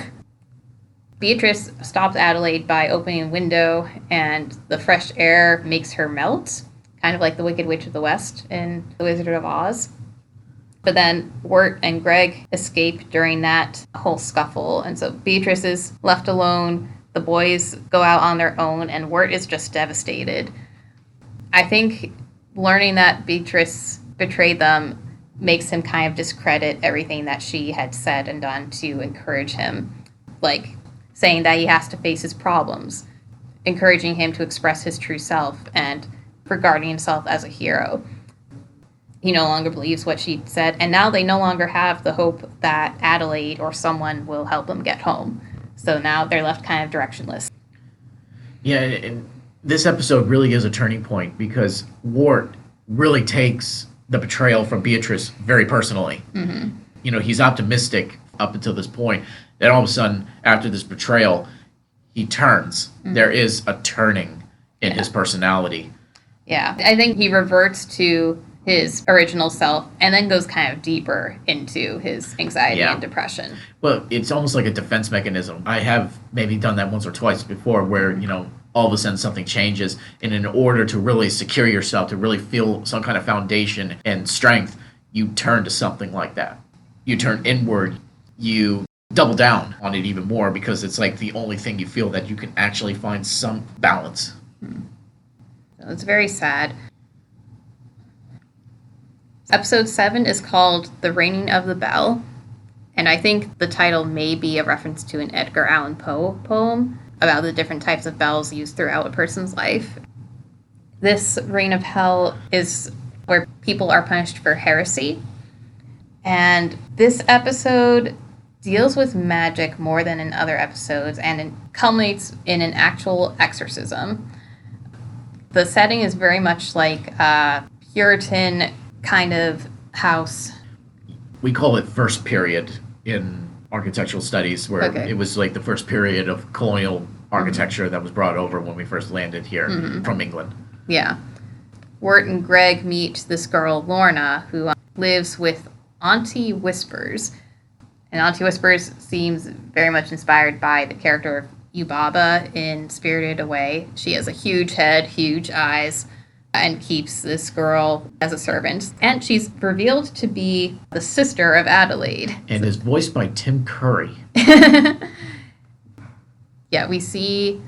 Beatrice stops Adelaide by opening a window, and the fresh air makes her melt, kind of like the Wicked Witch of the West in The Wizard of Oz. But then Wirt and Greg escape during that whole scuffle, and so Beatrice is left alone. The boys go out on their own, and Wirt is just devastated. I think learning that Beatrice betrayed them makes him kind of discredit everything that she had said and done to encourage him, like saying that he has to face his problems, encouraging him to express his true self, and regarding himself as a hero. He no longer believes what she said, and now they no longer have the hope that Adelaide or someone will help them get home. So now they're left kind of directionless. Yeah, and this episode really is a turning point because Wirt really takes the betrayal from Beatrice very personally. Mm-hmm. You know, he's optimistic up until this point. Then all of a sudden, after this betrayal, he turns. Mm-hmm. There is a turning in his personality. Yeah, I think he reverts to his original self and then goes kind of deeper into his anxiety and depression. Well, it's almost like a defense mechanism. I have maybe done that once or twice before where, you know, all of a sudden something changes, and in order to really secure yourself, to really feel some kind of foundation and strength, you turn to something like that. You turn inward, you double down on it even more because it's like the only thing you feel that you can actually find some balance. So it's very sad. Episode 7 is called The Ringing of the Bell, and I think the title may be a reference to an Edgar Allan Poe poem about the different types of bells used throughout a person's life. This reign of hell is where people are punished for heresy, and this episode deals with magic more than in other episodes, and it culminates in an actual exorcism. The setting is very much like a Puritan kind of house. We call it first period in architectural studies, where it was like the first period of colonial architecture that was brought over when we first landed here from England. Yeah. Wirt and Greg meet this girl, Lorna, who lives with Auntie Whispers. And Auntie Whispers seems very much inspired by the character of Yubaba in Spirited Away. She has a huge head, huge eyes, and keeps this girl as a servant. And she's revealed to be the sister of Adelaide. And is voiced by Tim Curry. Yeah, we see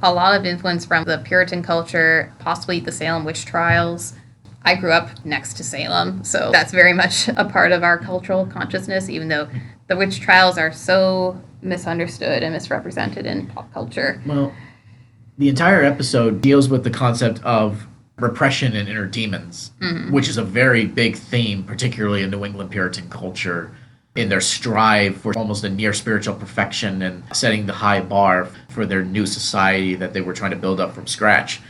a lot of influence from the Puritan culture, possibly the Salem witch trials. I grew up next to Salem, so that's very much a part of our cultural consciousness, even though the witch trials are so misunderstood and misrepresented in pop culture. Well, the entire episode deals with the concept of repression and inner demons, which is a very big theme, particularly in New England Puritan culture, in their strive for almost a near spiritual perfection and setting the high bar for their new society that they were trying to build up from scratch.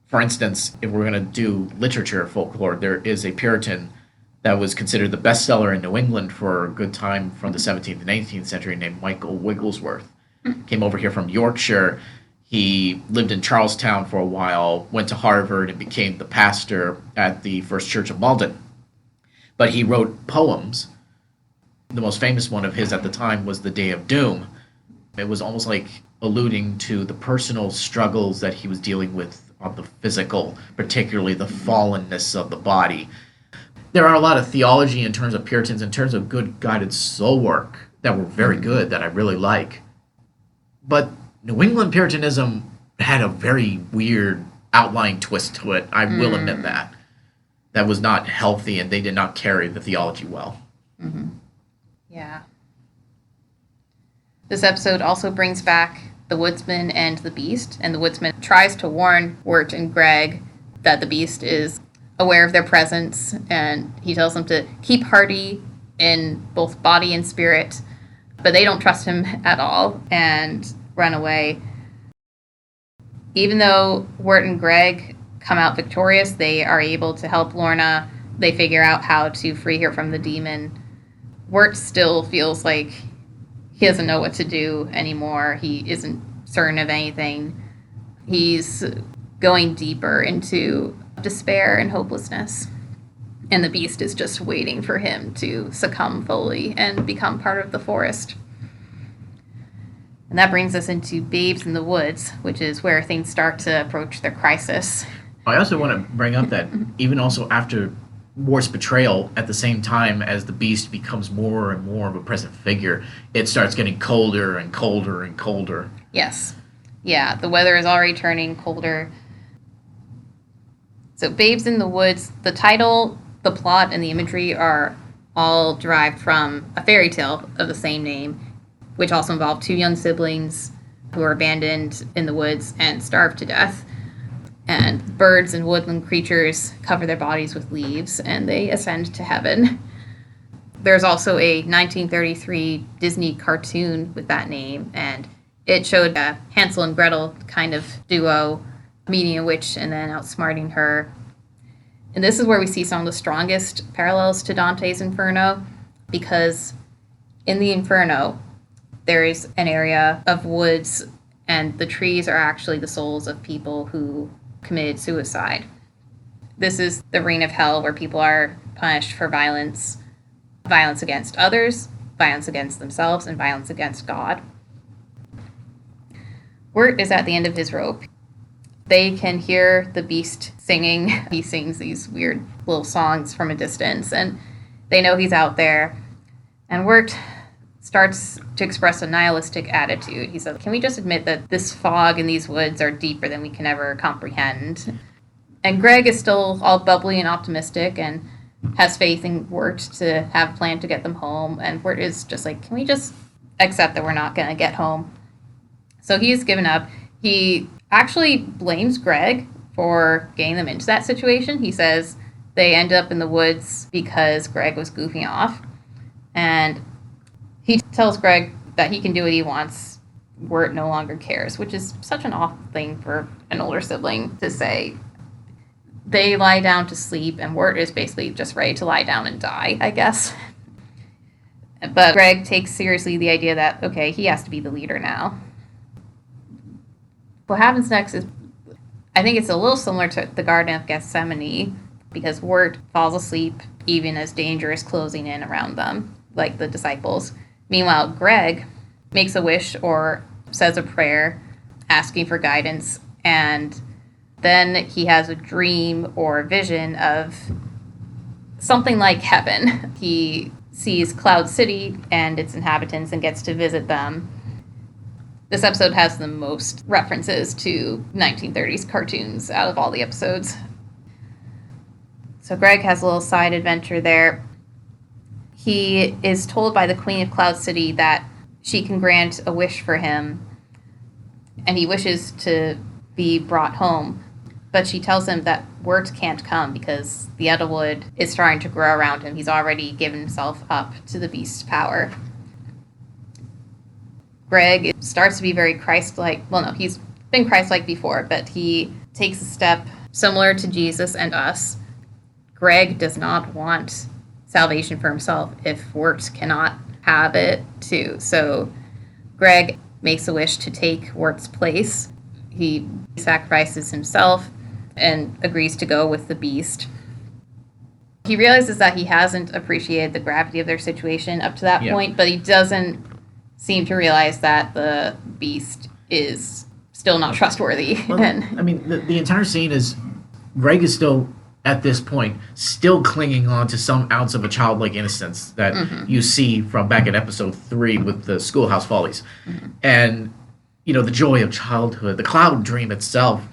For instance, if we're going to do literature folklore, there is a Puritan that was considered the bestseller in New England for a good time from the 17th and 18th century named Michael Wigglesworth. Came over here from Yorkshire. He lived in Charlestown for a while, went to Harvard, and became the pastor at the First Church of Malden. But he wrote poems. The most famous one of his at the time was The Day of Doom. It was almost like alluding to the personal struggles that he was dealing with on the physical, particularly the fallenness of the body. There are a lot of theology in terms of Puritans, in terms of good guided soul work that were very good, that I really like. But New England Puritanism had a very weird outlying twist to it. I will admit that. That was not healthy, and they did not carry the theology well. Yeah. This episode also brings back the Woodsman and the Beast, and the Woodsman tries to warn Wirt and Greg that the Beast is aware of their presence, and he tells them to keep hearty, in both body and spirit, but they don't trust him at all and run away. Even though Wirt and Greg come out victorious, they are able to help Lorna. They figure out how to free her from the demon. Wirt still feels like he doesn't know what to do anymore. He isn't certain of anything. He's going deeper into despair and hopelessness. And the beast is just waiting for him to succumb fully and become part of the forest. And that brings us into Babes in the Woods, which is where things start to approach their crisis. I also want to bring up that even also after Wart's betrayal, at the same time as the beast becomes more and more of a present figure, it starts getting colder and colder and colder. Yes. Yeah, the weather is already turning colder. So Babes in the Woods, the title, the plot, and the imagery are all derived from a fairy tale of the same name, which also involved two young siblings who were abandoned in the woods and starved to death. And birds and woodland creatures cover their bodies with leaves, and they ascend to heaven. There's also a 1933 Disney cartoon with that name, and it showed a Hansel and Gretel kind of duo meeting a witch and then outsmarting her. And this is where we see some of the strongest parallels to Dante's Inferno, because in the Inferno, there is an area of woods, and the trees are actually the souls of people who committed suicide. This is the reign of hell, where people are punished for violence against others, violence against themselves, and violence against God. Wirt is at the end of his rope. They can hear the beast singing. He sings these weird little songs from a distance, and they know he's out there. And Wirt starts to express a nihilistic attitude. He says, can we just admit that this fog in these woods are deeper than we can ever comprehend? And Greg is still all bubbly and optimistic and has faith in Wirt to have a plan to get them home. And Wirt is just like, can we just accept that we're not going to get home? So he's given up. He actually blames Greg for getting them into that situation. He says they ended up in the woods because Greg was goofing off. And he tells Greg that he can do what he wants. Wirt no longer cares, which is such an awful thing for an older sibling to say. They lie down to sleep, and Wirt is basically just ready to lie down and die, I guess. But Greg takes seriously the idea that, okay, he has to be the leader now. What happens next is, I think it's a little similar to the Garden of Gethsemane, because Wirt falls asleep even as danger is closing in around them, like the disciples. Meanwhile, Greg makes a wish or says a prayer asking for guidance, and then he has a dream or vision of something like heaven. He sees Cloud City and its inhabitants and gets to visit them. This episode has the most references to 1930s cartoons out of all the episodes. So Greg has a little side adventure there. He is told by the Queen of Cloud City that she can grant a wish for him, and he wishes to be brought home. But she tells him that Wirt can't come because the Edelwood is starting to grow around him. He's already given himself up to the beast's power. Greg starts to be very Christ-like. Well, no, he's been Christ-like before, but he takes a step similar to Jesus and us. Greg does not want salvation for himself if Wirt cannot have it too. So Greg makes a wish to take Wirt's place. He sacrifices himself and agrees to go with the beast. He realizes that he hasn't appreciated the gravity of their situation up to that point, but he doesn't seem to realize that the beast is still not trustworthy. Well, I mean, the entire scene is Greg is still, at this point, still clinging on to some ounce of a childlike innocence that you see from back in episode 3 with the Schoolhouse Follies. And, you know, the joy of childhood, the cloud dream itself,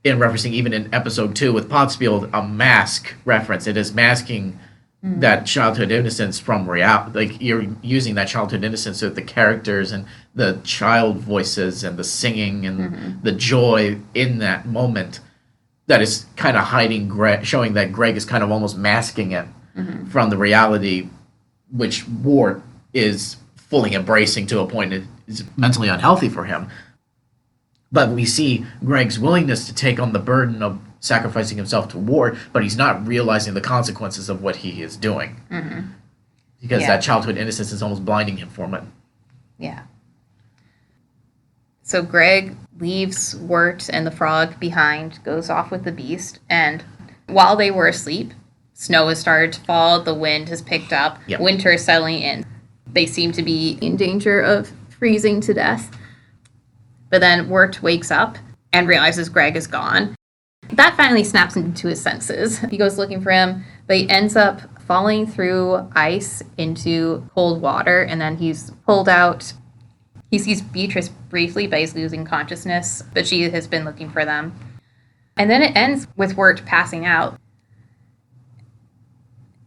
in referencing even in episode 2 with Pottsfield, a mask reference. It is masking that childhood innocence from reality. Like, you're using that childhood innocence with the characters and the child voices and the singing and the joy in that moment that is kind of hiding Greg, showing that Greg is kind of almost masking it from the reality which Ward is fully embracing to a point that is mentally unhealthy for him. But we see Greg's willingness to take on the burden of sacrificing himself to Ward, but he's not realizing the consequences of what he is doing. Mm-hmm. Because that childhood innocence is almost blinding him from it. Yeah. So Greg leaves Wirt and the frog behind, goes off with the beast, and while they were asleep, snow has started to fall, the wind has picked up, winter is settling in. They seem to be in danger of freezing to death. But then Wirt wakes up and realizes Greg is gone. That finally snaps him to his senses. He goes looking for him, but he ends up falling through ice into cold water, and then he's pulled out. He sees Beatrice briefly, but he's losing consciousness, but she has been looking for them. And then it ends with Wirt passing out.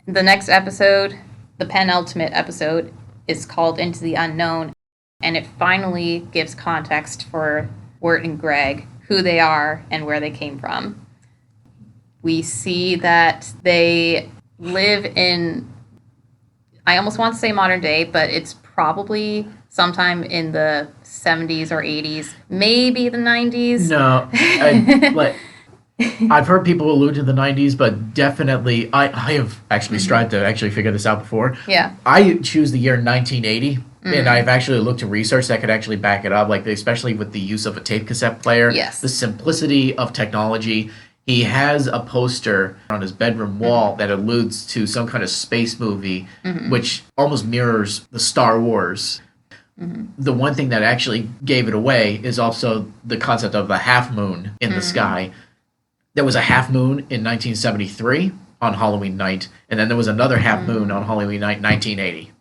The next episode, the penultimate episode, is called Into the Unknown, and it finally gives context for Wirt and Greg, who they are and where they came from. We see that they live in, I almost want to say modern day, but it's probably sometime in the 70s or 80s, maybe the 90s. No, I've heard people allude to the 90s, but definitely, I have actually strived to actually figure this out before. Yeah. I choose the year 1980, and I've actually looked to research that could actually back it up, like especially with the use of a tape cassette player. Yes. The simplicity of technology. He has a poster on his bedroom wall that alludes to some kind of space movie, which almost mirrors the Star Wars. The one thing that actually gave it away is also the concept of the half moon in the sky. There was a half moon in 1973 on Halloween night, and then there was another half moon on Halloween night 1980.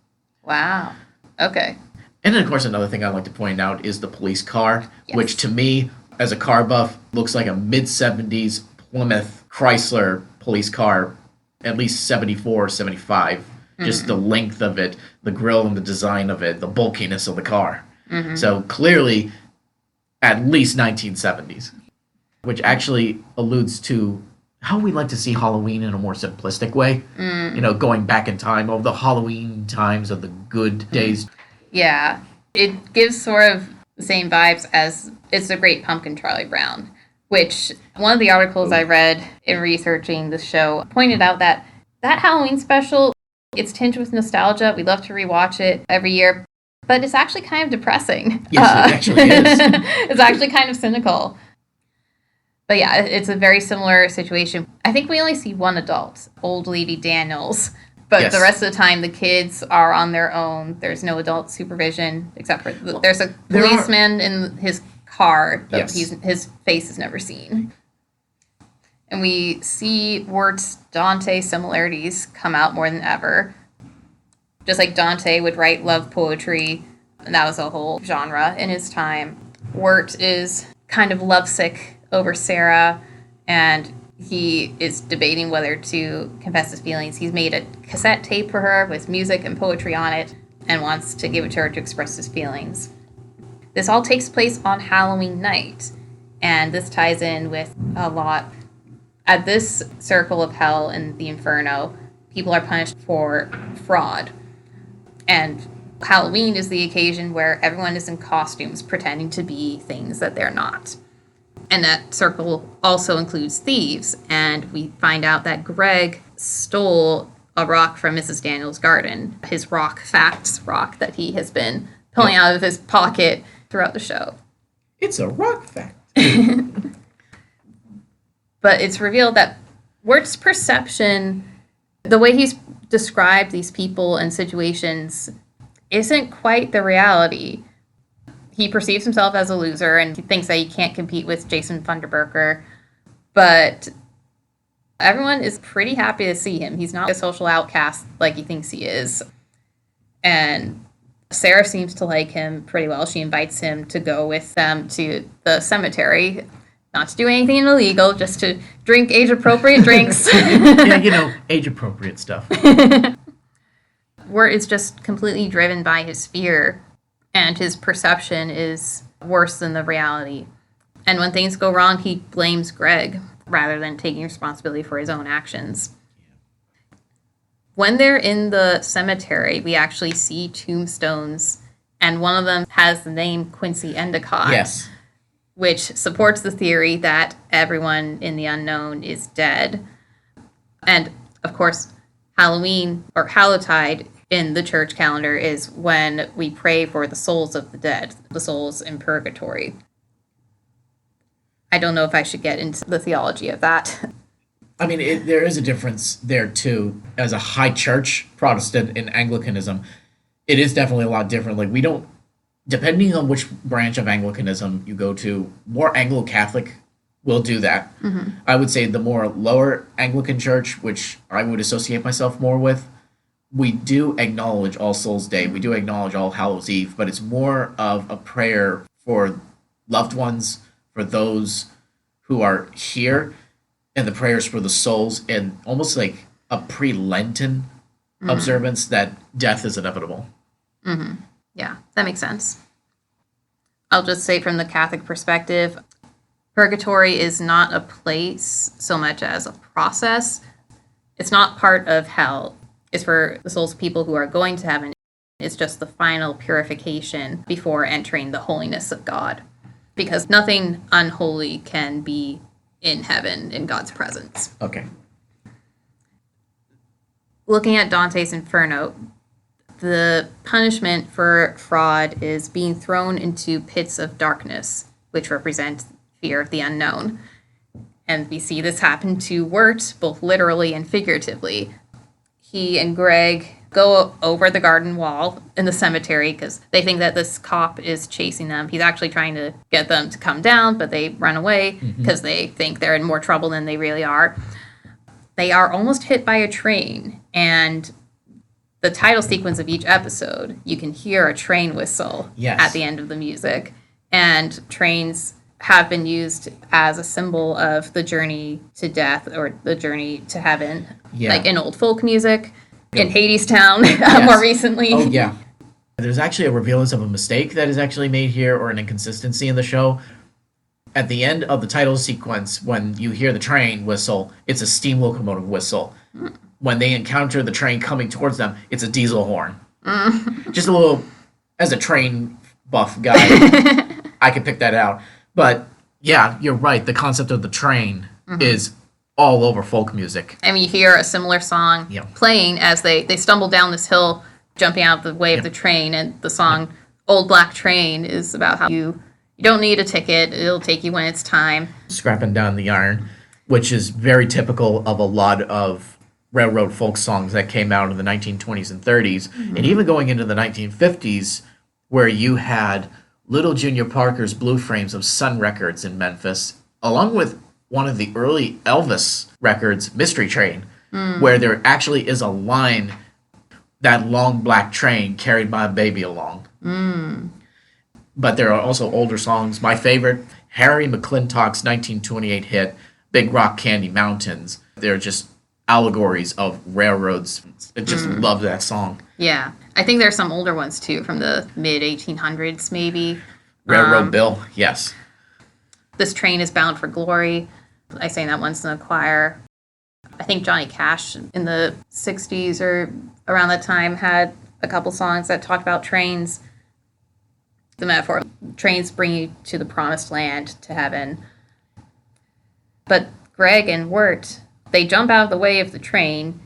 Wow. Okay. And then, of course, another thing I'd like to point out is the police car, which to me, as a car buff, looks like a mid-70s Plymouth Chrysler police car, at least 74, 75. Just the length of it, the grille and the design of it, the bulkiness of the car. So clearly, at least 1970s, which actually alludes to how we like to see Halloween in a more simplistic way. You know, going back in time, of the Halloween times of the good days. Yeah. It gives sort of the same vibes as It's a Great Pumpkin, Charlie Brown, which one of the articles I read in researching the show pointed out that Halloween special, it's tinged with nostalgia. We love to rewatch it every year, but it's actually kind of depressing. Yes, it actually is. It's actually kind of cynical. But yeah, it's a very similar situation. I think we only see one adult, old lady Daniels, but the rest of the time the kids are on their own. There's no adult supervision, except for there's a policeman in his car, but his face is never seen. And we see Wirt's Dante similarities come out more than ever. Just like Dante would write love poetry, and that was a whole genre in his time. Wirt is kind of lovesick over Sarah, and he is debating whether to confess his feelings. He's made a cassette tape for her with music and poetry on it, and wants to give it to her to express his feelings. This all takes place on Halloween night, and this ties in with a lot. At this circle of hell in the Inferno, people are punished for fraud. And Halloween is the occasion where everyone is in costumes pretending to be things that they're not. And that circle also includes thieves. And we find out that Greg stole a rock from Mrs. Daniels' garden, his rock facts rock that he has been pulling out of his pocket throughout the show. It's a rock fact. But it's revealed that Wirt's perception, the way he's described these people and situations, isn't quite the reality. He perceives himself as a loser, and he thinks that he can't compete with Jason Funderburker. But everyone is pretty happy to see him. He's not a social outcast like he thinks he is. And Sarah seems to like him pretty well. She invites him to go with them to the cemetery. Not to do anything illegal, just to drink age-appropriate drinks. Yeah, age-appropriate stuff. Wirt is just completely driven by his fear, and his perception is worse than the reality. And when things go wrong, he blames Greg, rather than taking responsibility for his own actions. When they're in the cemetery, we actually see tombstones, and one of them has the name Quincy Endicott. Yes. Which supports the theory that everyone in the unknown is dead. And, of course, Halloween, or Hallowtide, in the church calendar is when we pray for the souls of the dead, the souls in purgatory. I don't know if I should get into the theology of that. I mean, there is a difference there, too. As a high church Protestant in Anglicanism, it is definitely a lot different. Like, we don't, depending on which branch of Anglicanism you go to, more Anglo-Catholic will do that. Mm-hmm. I would say the more lower Anglican church, which I would associate myself more with, we do acknowledge All Souls Day. We do acknowledge All Hallows Eve, but it's more of a prayer for loved ones, for those who are here, and the prayers for the souls, and almost like a pre-Lenten observance that death is inevitable. Mm-hmm. Yeah, that makes sense. I'll just say from the Catholic perspective, purgatory is not a place so much as a process. It's not part of hell. It's for the souls of people who are going to heaven. It's just the final purification before entering the holiness of God. Because nothing unholy can be in heaven in God's presence. Okay. Looking at Dante's Inferno, the punishment for fraud is being thrown into pits of darkness, which represent fear of the unknown. And we see this happen to Wirt, both literally and figuratively. He and Greg go over the garden wall in the cemetery because they think that this cop is chasing them. He's actually trying to get them to come down, but they run away because they think they're in more trouble than they really are. They are almost hit by a train, and the title sequence of each episode, you can hear a train whistle at the end of the music. And trains have been used as a symbol of the journey to death or the journey to heaven, like in old folk music, in Hadestown more recently. Oh, yeah. There's actually a reveal of a mistake that is actually made here, or an inconsistency in the show. At the end of the title sequence, when you hear the train whistle, it's a steam locomotive whistle. When they encounter the train coming towards them, it's a diesel horn. Just a little, as a train buff guy, I could pick that out. But yeah, you're right. The concept of the train is all over folk music. And you hear a similar song playing as they stumble down this hill, jumping out of the way of the train. And the song Old Black Train is about how you don't need a ticket. It'll take you when it's time. Scrapping down the iron, which is very typical of a lot of railroad folk songs that came out in the 1920s and 30s. And even going into the 1950s, where you had Little Junior Parker's Blue Frames of Sun Records in Memphis, along with one of the early Elvis records, Mystery Train, where there actually is a line, that long black train carried my baby along. But there are also older songs. My favorite, Harry McClintock's 1928 hit, Big Rock Candy Mountains. They're just allegories of railroads. I just love that song. Yeah. I think there's some older ones, too, from the mid-1800s, maybe. Railroad Bill, yes. This Train is Bound for Glory. I sang that once in the choir. I think Johnny Cash in the 60s or around that time had a couple songs that talked about trains. The metaphor, trains bring you to the promised land, to heaven. But Greg and Wirt, they jump out of the way of the train,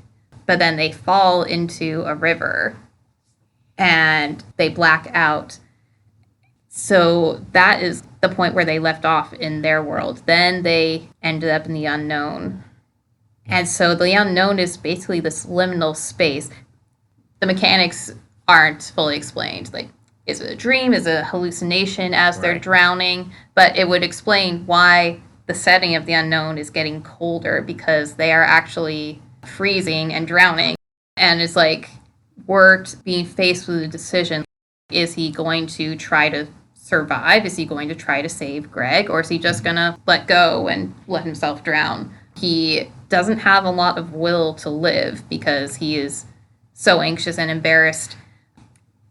but then they fall into a river and they black out. So that is the point where they left off in their world. Then they ended up in the unknown. And so the unknown is basically this liminal space. The mechanics aren't fully explained. Like, is it a dream? Is it a hallucination as they're drowning? But it would explain why the setting of the unknown is getting colder, because they are actually freezing and drowning. And it's like Wirt being faced with a decision. Is he going to try to survive? Is he going to try to save Greg? Or is he just going to let go and let himself drown? He doesn't have a lot of will to live because he is so anxious and embarrassed.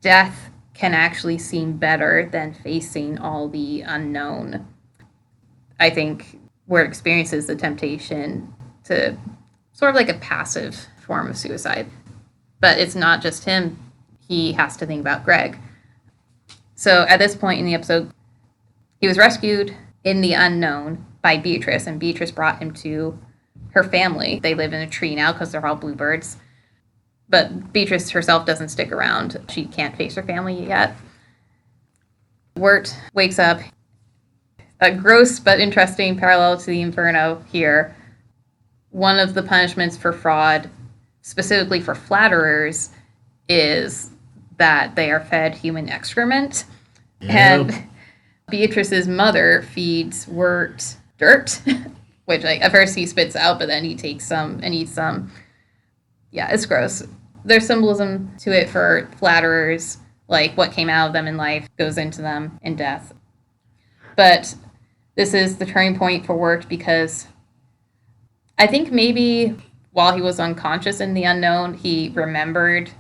Death can actually seem better than facing all the unknown. I think Wirt experiences the temptation to sort of like a passive form of suicide. But it's not just him. He has to think about Greg. So at this point in the episode, he was rescued in the unknown by Beatrice, and Beatrice brought him to her family. They live in a tree now because they're all bluebirds. But Beatrice herself doesn't stick around. She can't face her family yet. Wirt wakes up. A gross but interesting parallel to the Inferno here. One of the punishments for fraud, specifically for flatterers, is that they are fed human excrement. Yep. And Beatrice's mother feeds Wirt dirt, which at first he spits out, but then he takes some and eats some. Yeah, it's gross. There's symbolism to it for flatterers, like what came out of them in life goes into them in death. But this is the turning point for Wirt because I think maybe while he was unconscious in the unknown, he remembered,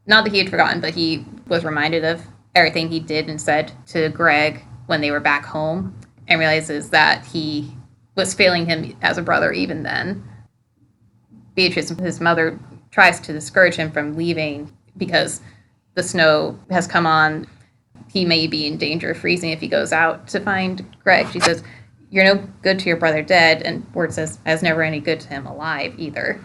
not that he had forgotten, but he was reminded of everything he did and said to Greg when they were back home, and realizes that he was failing him as a brother even then. Beatrice, his mother, tries to discourage him from leaving because the snow has come on. He may be in danger of freezing if he goes out to find Greg. She says, "You're no good to your brother dead," and Wirt says, "I was never any good to him alive either."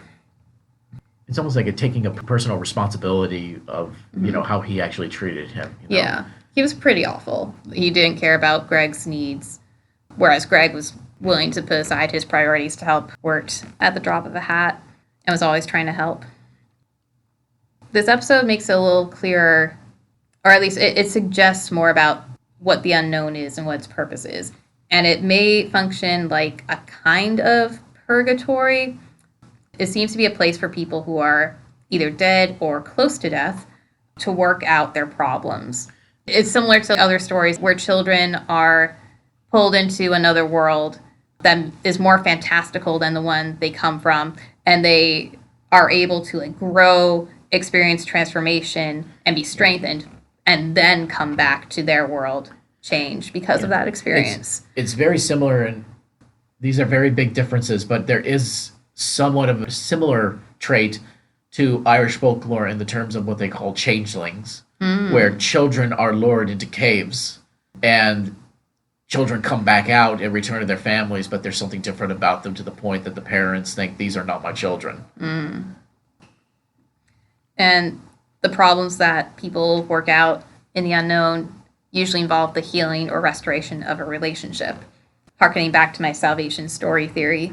It's almost like taking a personal responsibility of, how he actually treated him. Yeah, he was pretty awful. He didn't care about Greg's needs, whereas Greg was willing to put aside his priorities to help Wirt at the drop of a hat and was always trying to help. This episode makes it a little clearer, or at least it suggests more about what the unknown is and what its purpose is. And it may function like a kind of purgatory. It seems to be a place for people who are either dead or close to death to work out their problems. It's similar to other stories where children are pulled into another world that is more fantastical than the one they come from, and they are able to grow, experience transformation, and be strengthened, and then come back to their world change because of that experience. It's very similar, and these are very big differences, but there is somewhat of a similar trait to Irish folklore in the terms of what they call changelings, where children are lured into caves, and children come back out and return to their families, but there's something different about them to the point that the parents think, these are not my children. And the problems that people work out in the unknown usually involve the healing or restoration of a relationship. Harkening back to my salvation story theory.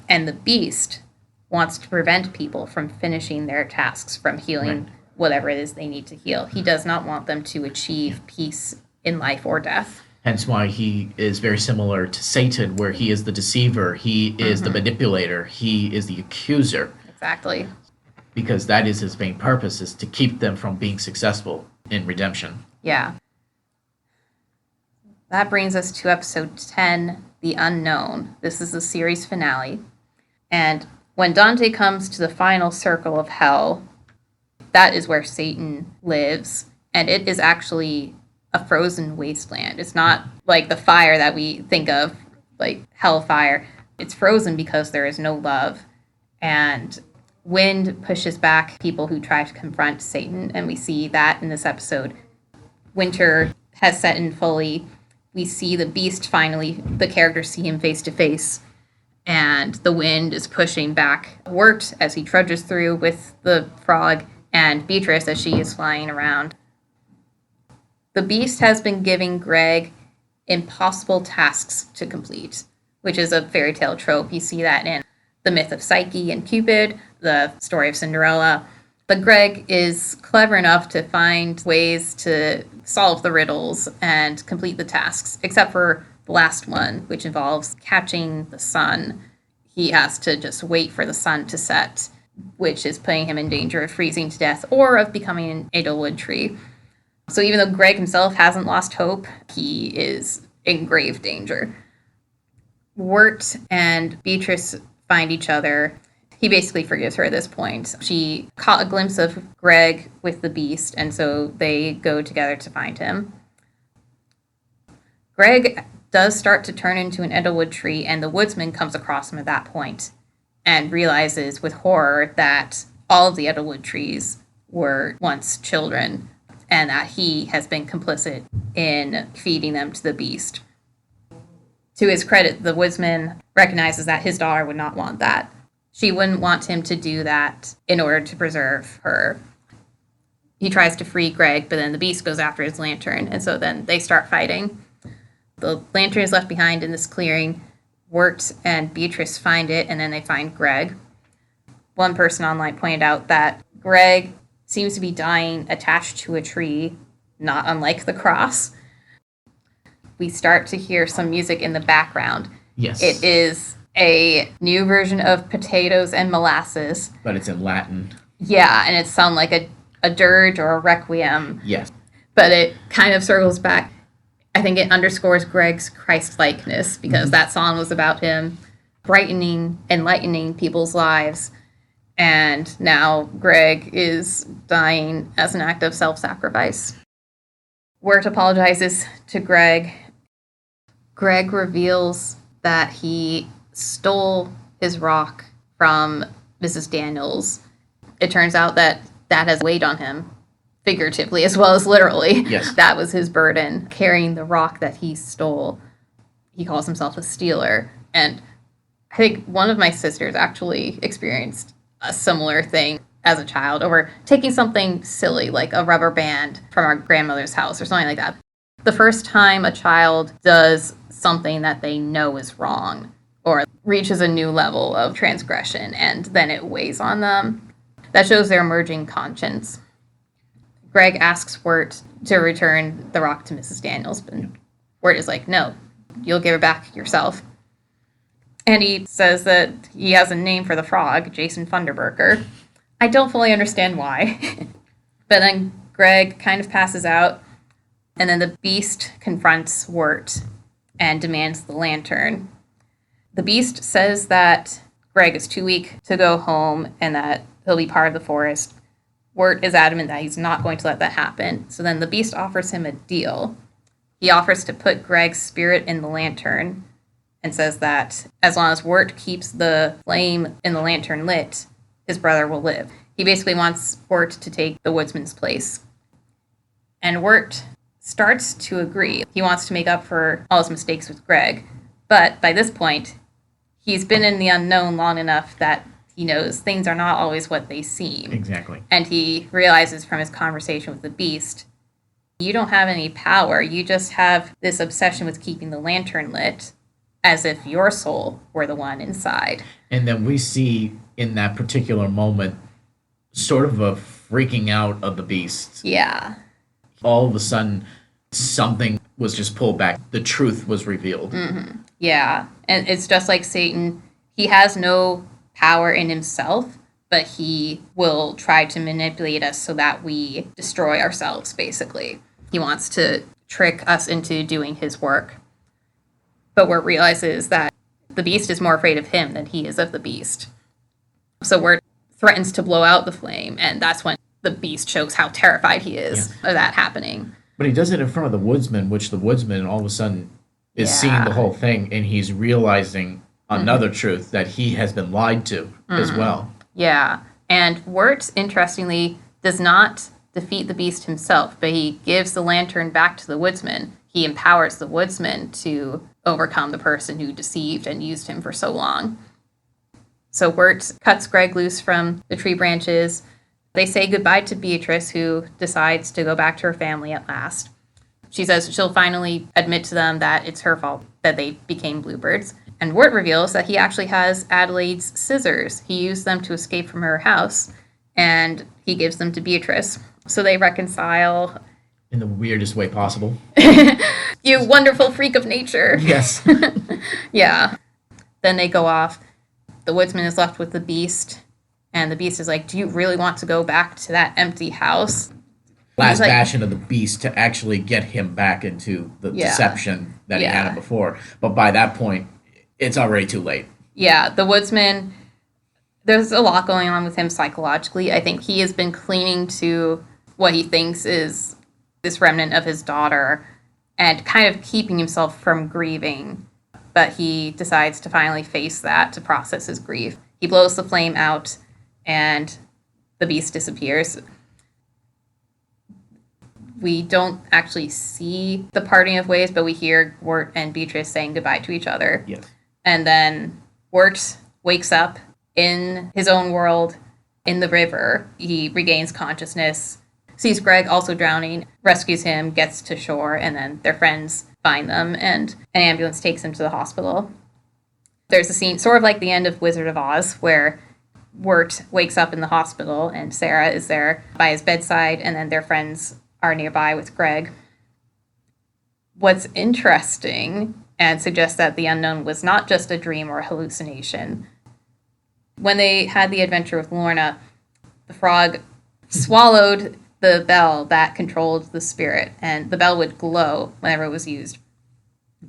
And the beast wants to prevent people from finishing their tasks, from healing whatever it is they need to heal. He does not want them to achieve peace in life or death. Hence why he is very similar to Satan, where he is the deceiver, he is the manipulator, he is the accuser. Exactly. Because that is his main purpose, is to keep them from being successful in redemption. Yeah. That brings us to episode 10, The Unknown. This is the series finale. And when Dante comes to the final circle of hell, that is where Satan lives. And it is actually a frozen wasteland. It's not like the fire that we think of, like hellfire. It's frozen because there is no love. And wind pushes back people who try to confront Satan. And we see that in this episode. Winter has set in fully. We see the beast finally, the characters see him face to face, and the wind is pushing back Wirt as he trudges through with the frog, and Beatrice as she is flying around. The beast has been giving Greg impossible tasks to complete, which is a fairy tale trope. You see that in the myth of Psyche and Cupid, the story of Cinderella. But Greg is clever enough to find ways to solve the riddles and complete the tasks, except for the last one, which involves catching the sun. He has to just wait for the sun to set, which is putting him in danger of freezing to death or of becoming an Edelwood tree. So even though Greg himself hasn't lost hope, he is in grave danger. Wirt and Beatrice find each other. He basically forgives her at this point. She caught a glimpse of Greg with the beast, and so they go together to find him. Greg does start to turn into an Edelwood tree, and the woodsman comes across him at that point and realizes with horror that all of the Edelwood trees were once children, and that he has been complicit in feeding them to the beast. To his credit, the woodsman recognizes that his daughter would not want that. She wouldn't want him to do that in order to preserve her. He tries to free Greg, but then the beast goes after his lantern, and so then they start fighting. The lantern is left behind in this clearing. Wirt and Beatrice find it, and then they find Greg. One person online pointed out that Greg seems to be dying attached to a tree, not unlike the cross. We start to hear some music in the background. Yes. It is a new version of Potatoes and Molasses. But it's in Latin. Yeah, and it sounds like a dirge or a requiem. Yes. But it kind of circles back. I think it underscores Greg's Christ-likeness, because that song was about him brightening, enlightening people's lives. And now Greg is dying as an act of self-sacrifice. Wirt apologizes to Greg. Greg reveals that he stole his rock from Mrs. Daniels. It turns out that that has weighed on him, figuratively as well as literally. Yes. That was his burden, carrying the rock that he stole. He calls himself a stealer. And I think one of my sisters actually experienced a similar thing as a child, over taking something silly like a rubber band from our grandmother's house or something like that. The first time a child does something that they know is wrong or reaches a new level of transgression, and then it weighs on them, that shows their emerging conscience. Greg asks Wirt to return the rock to Mrs. Daniels, but Wirt is like, no, you'll give it back yourself. And he says that he has a name for the frog, Jason Funderburker. I don't fully understand why. But then Greg kind of passes out, and then the beast confronts Wirt and demands the lantern. The beast says that Greg is too weak to go home and that he'll be part of the forest. Wirt is adamant that he's not going to let that happen. So then the beast offers him a deal. He offers to put Greg's spirit in the lantern and says that as long as Wirt keeps the flame in the lantern lit, his brother will live. He basically wants Wirt to take the woodsman's place. And Wirt starts to agree. He wants to make up for all his mistakes with Greg. But by this point, he's been in the unknown long enough that he knows things are not always what they seem. Exactly. And he realizes from his conversation with the beast, you don't have any power. You just have this obsession with keeping the lantern lit, as if your soul were the one inside. And then we see in that particular moment sort of a freaking out of the beast. Yeah. All of a sudden, something was just pulled back. The truth was revealed. Mm-hmm. Yeah. And it's just like Satan. He has no power in himself, but he will try to manipulate us so that we destroy ourselves, basically. He wants to trick us into doing his work. But Wirt realizes that the beast is more afraid of him than he is of the beast. So Wirt threatens to blow out the flame, and that's when the beast shows how terrified he is of that happening. But he does it in front of the woodsman, which the woodsman all of a sudden is seeing the whole thing, and he's realizing another truth, that he has been lied to as well. Yeah, and Wirt, interestingly, does not defeat the beast himself, but he gives the lantern back to the woodsman. He empowers the woodsman to overcome the person who deceived and used him for so long. So Wirt cuts Greg loose from the tree branches. They say goodbye to Beatrice, who decides to go back to her family at last. She says she'll finally admit to them that it's her fault that they became bluebirds. And Wirt reveals that he actually has Adelaide's scissors. He used them to escape from her house, and he gives them to Beatrice. So they reconcile. In the weirdest way possible. You wonderful freak of nature. Yes. Yeah. Then they go off. The woodsman is left with the beast, and the beast is like, do you really want to go back to that empty house? Last bastion of the beast to actually get him back into the deception that he had before. But by that point, it's already too late. Yeah, the woodsman, there's a lot going on with him psychologically. I think he has been clinging to what he thinks is this remnant of his daughter and kind of keeping himself from grieving. But he decides to finally face that to process his grief. He blows the flame out, and the beast disappears. We don't actually see the parting of ways, but we hear Wirt and Beatrice saying goodbye to each other. Yes. And then Wirt wakes up in his own world in the river. He regains consciousness, sees Greg also drowning, rescues him, gets to shore, and then their friends find them, and an ambulance takes him to the hospital. There's a scene, sort of like the end of Wizard of Oz, where Wirt wakes up in the hospital, and Sarah is there by his bedside, and then their friends are nearby with Greg. What's interesting, and suggests that the unknown was not just a dream or a hallucination, when they had the adventure with Lorna, the frog swallowed the bell that controlled the spirit, and the bell would glow whenever it was used.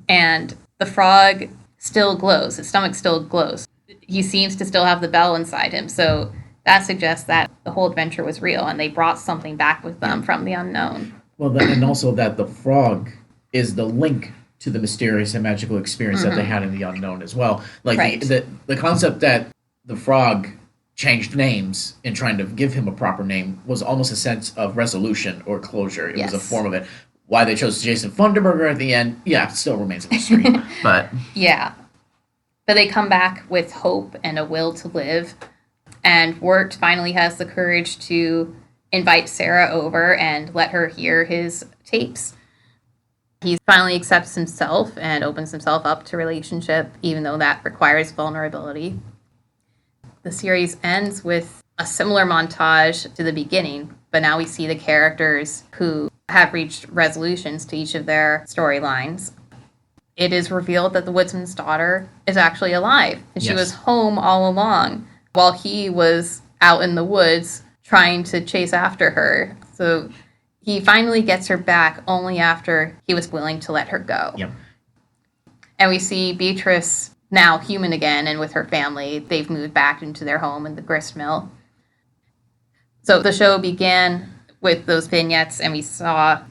And the frog still glows. His stomach still glows. He seems to still have the bell inside him, so that suggests that the whole adventure was real, and they brought something back with them from the unknown. Well, and also that the frog is the link to the mysterious and magical experience that they had in the unknown as well. Like Right. the concept that the frog changed names in trying to give him a proper name was almost a sense of resolution or closure. It was a Yes. form of it. Why they chose Jason Funderburger at the end, yeah, it still remains a mystery. But Yeah. But they come back with hope and a will to live. And Wirt finally has the courage to invite Sarah over and let her hear his tapes. He finally accepts himself and opens himself up to relationship, even though that requires vulnerability. The series ends with a similar montage to the beginning, but now we see the characters who have reached resolutions to each of their storylines. It is revealed that the woodsman's daughter is actually alive, and she Yes. was home all along while he was out in the woods trying to chase after her. So he finally gets her back only after he was willing to let her go. Yep. And we see Beatrice now human again, and with her family, they've moved back into their home in the grist mill. So the show began with those vignettes, and we saw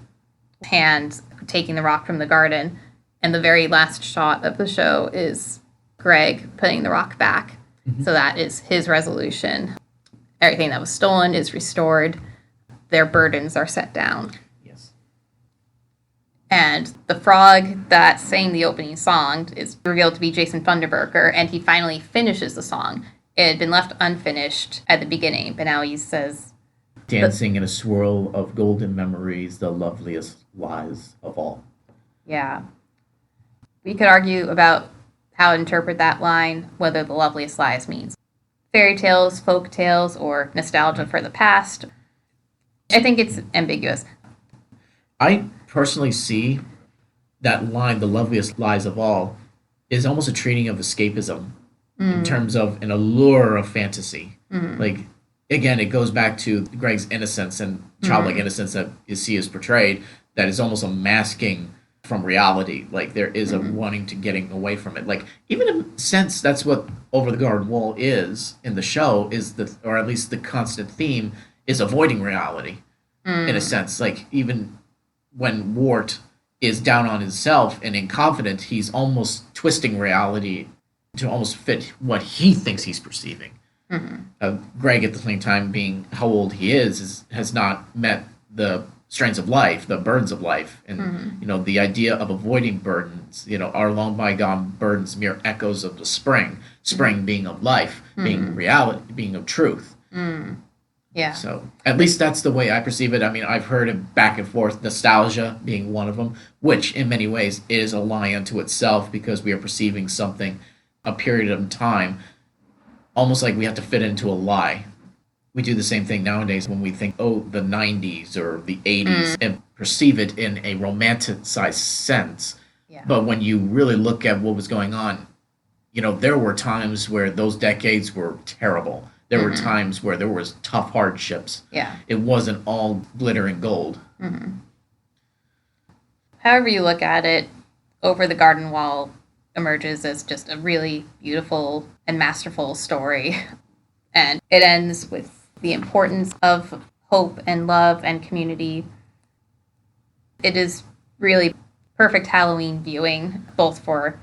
Hand taking the rock from the garden. And the very last shot of the show is Greg putting the rock back. So that is his resolution. Everything that was stolen is restored. Their burdens are set down. yes. And the frog that sang the opening song is revealed to be Jason Funderburker, and he finally finishes the song. It had been left unfinished at the beginning, but now he says, Dancing in a swirl of golden memories, the loveliest lies of all. yeah. We could argue about how to interpret that line, whether the loveliest lies means fairy tales, folk tales, or nostalgia for the past. I think it's ambiguous. I personally see that line, the loveliest lies of all, is almost a treating of escapism in terms of an allure of fantasy. Like, again, it goes back to Greg's innocence and childlike innocence that you see is portrayed, that is almost a masking from reality. Like, there is a wanting to getting away from it. Like, even in a sense, that's what Over the Garden Wall is in the show, is the, or at least the constant theme, is avoiding reality, in a sense. Like, even when Wirt is down on himself and incompetent, he's almost twisting reality to almost fit what he thinks he's perceiving. Greg, at the same time, being how old he is has not met the strains of life, the burdens of life, and you know, the idea of avoiding burdens. You know, our long bygone burdens, mere echoes of the spring. Spring being of life, being reality, being of truth. Yeah. So at least that's the way I perceive it. I mean, I've heard it back and forth, nostalgia being one of them, which in many ways is a lie unto itself, because we are perceiving something, a period of time, almost like we have to fit into a lie. We do the same thing nowadays when we think, oh, the 90s or the 80s, and perceive it in a romanticized sense. Yeah. But when you really look at what was going on, you know, there were times where those decades were terrible. There were times where there was tough hardships. Yeah. It wasn't all glitter and gold. However you look at it, Over the Garden Wall emerges as just a really beautiful and masterful story. And it ends with the importance of hope and love and community. It is really perfect Halloween viewing, both for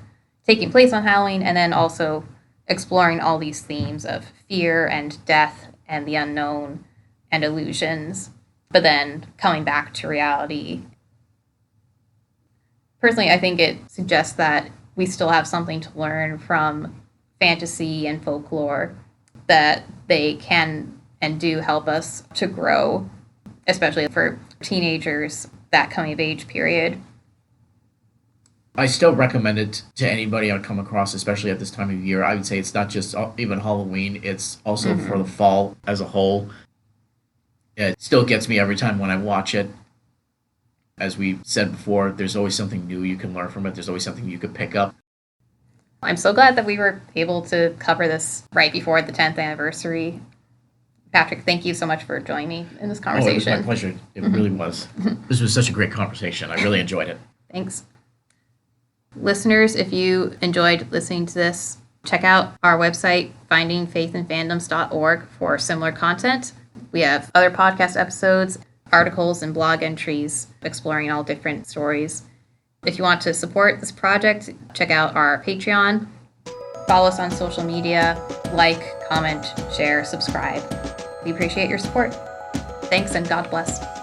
taking place on Halloween and then also exploring all these themes of fear and death and the unknown and illusions, but then coming back to reality. Personally, I think it suggests that we still have something to learn from fantasy and folklore, that they can and do help us to grow, especially for teenagers, that coming of age period. I still recommend it to anybody I come across, especially at this time of year. I would say it's not just even Halloween, it's also for the fall as a whole. It still gets me every time when I watch it. As we said before, there's always something new you can learn from it. There's always something you could pick up. I'm so glad that we were able to cover this right before the 10th anniversary. Patrick, thank you so much for joining me in this conversation. Oh, it was my pleasure. It really was. This was such a great conversation. I really enjoyed it. Thanks. Listeners, if you enjoyed listening to this, check out our website, findingfaithinfandoms.org, for similar content. We have other podcast episodes, articles, and blog entries exploring all different stories. If you want to support this project, check out our Patreon. Follow us on social media, like, comment, share, subscribe. We appreciate your support. Thanks, and God bless.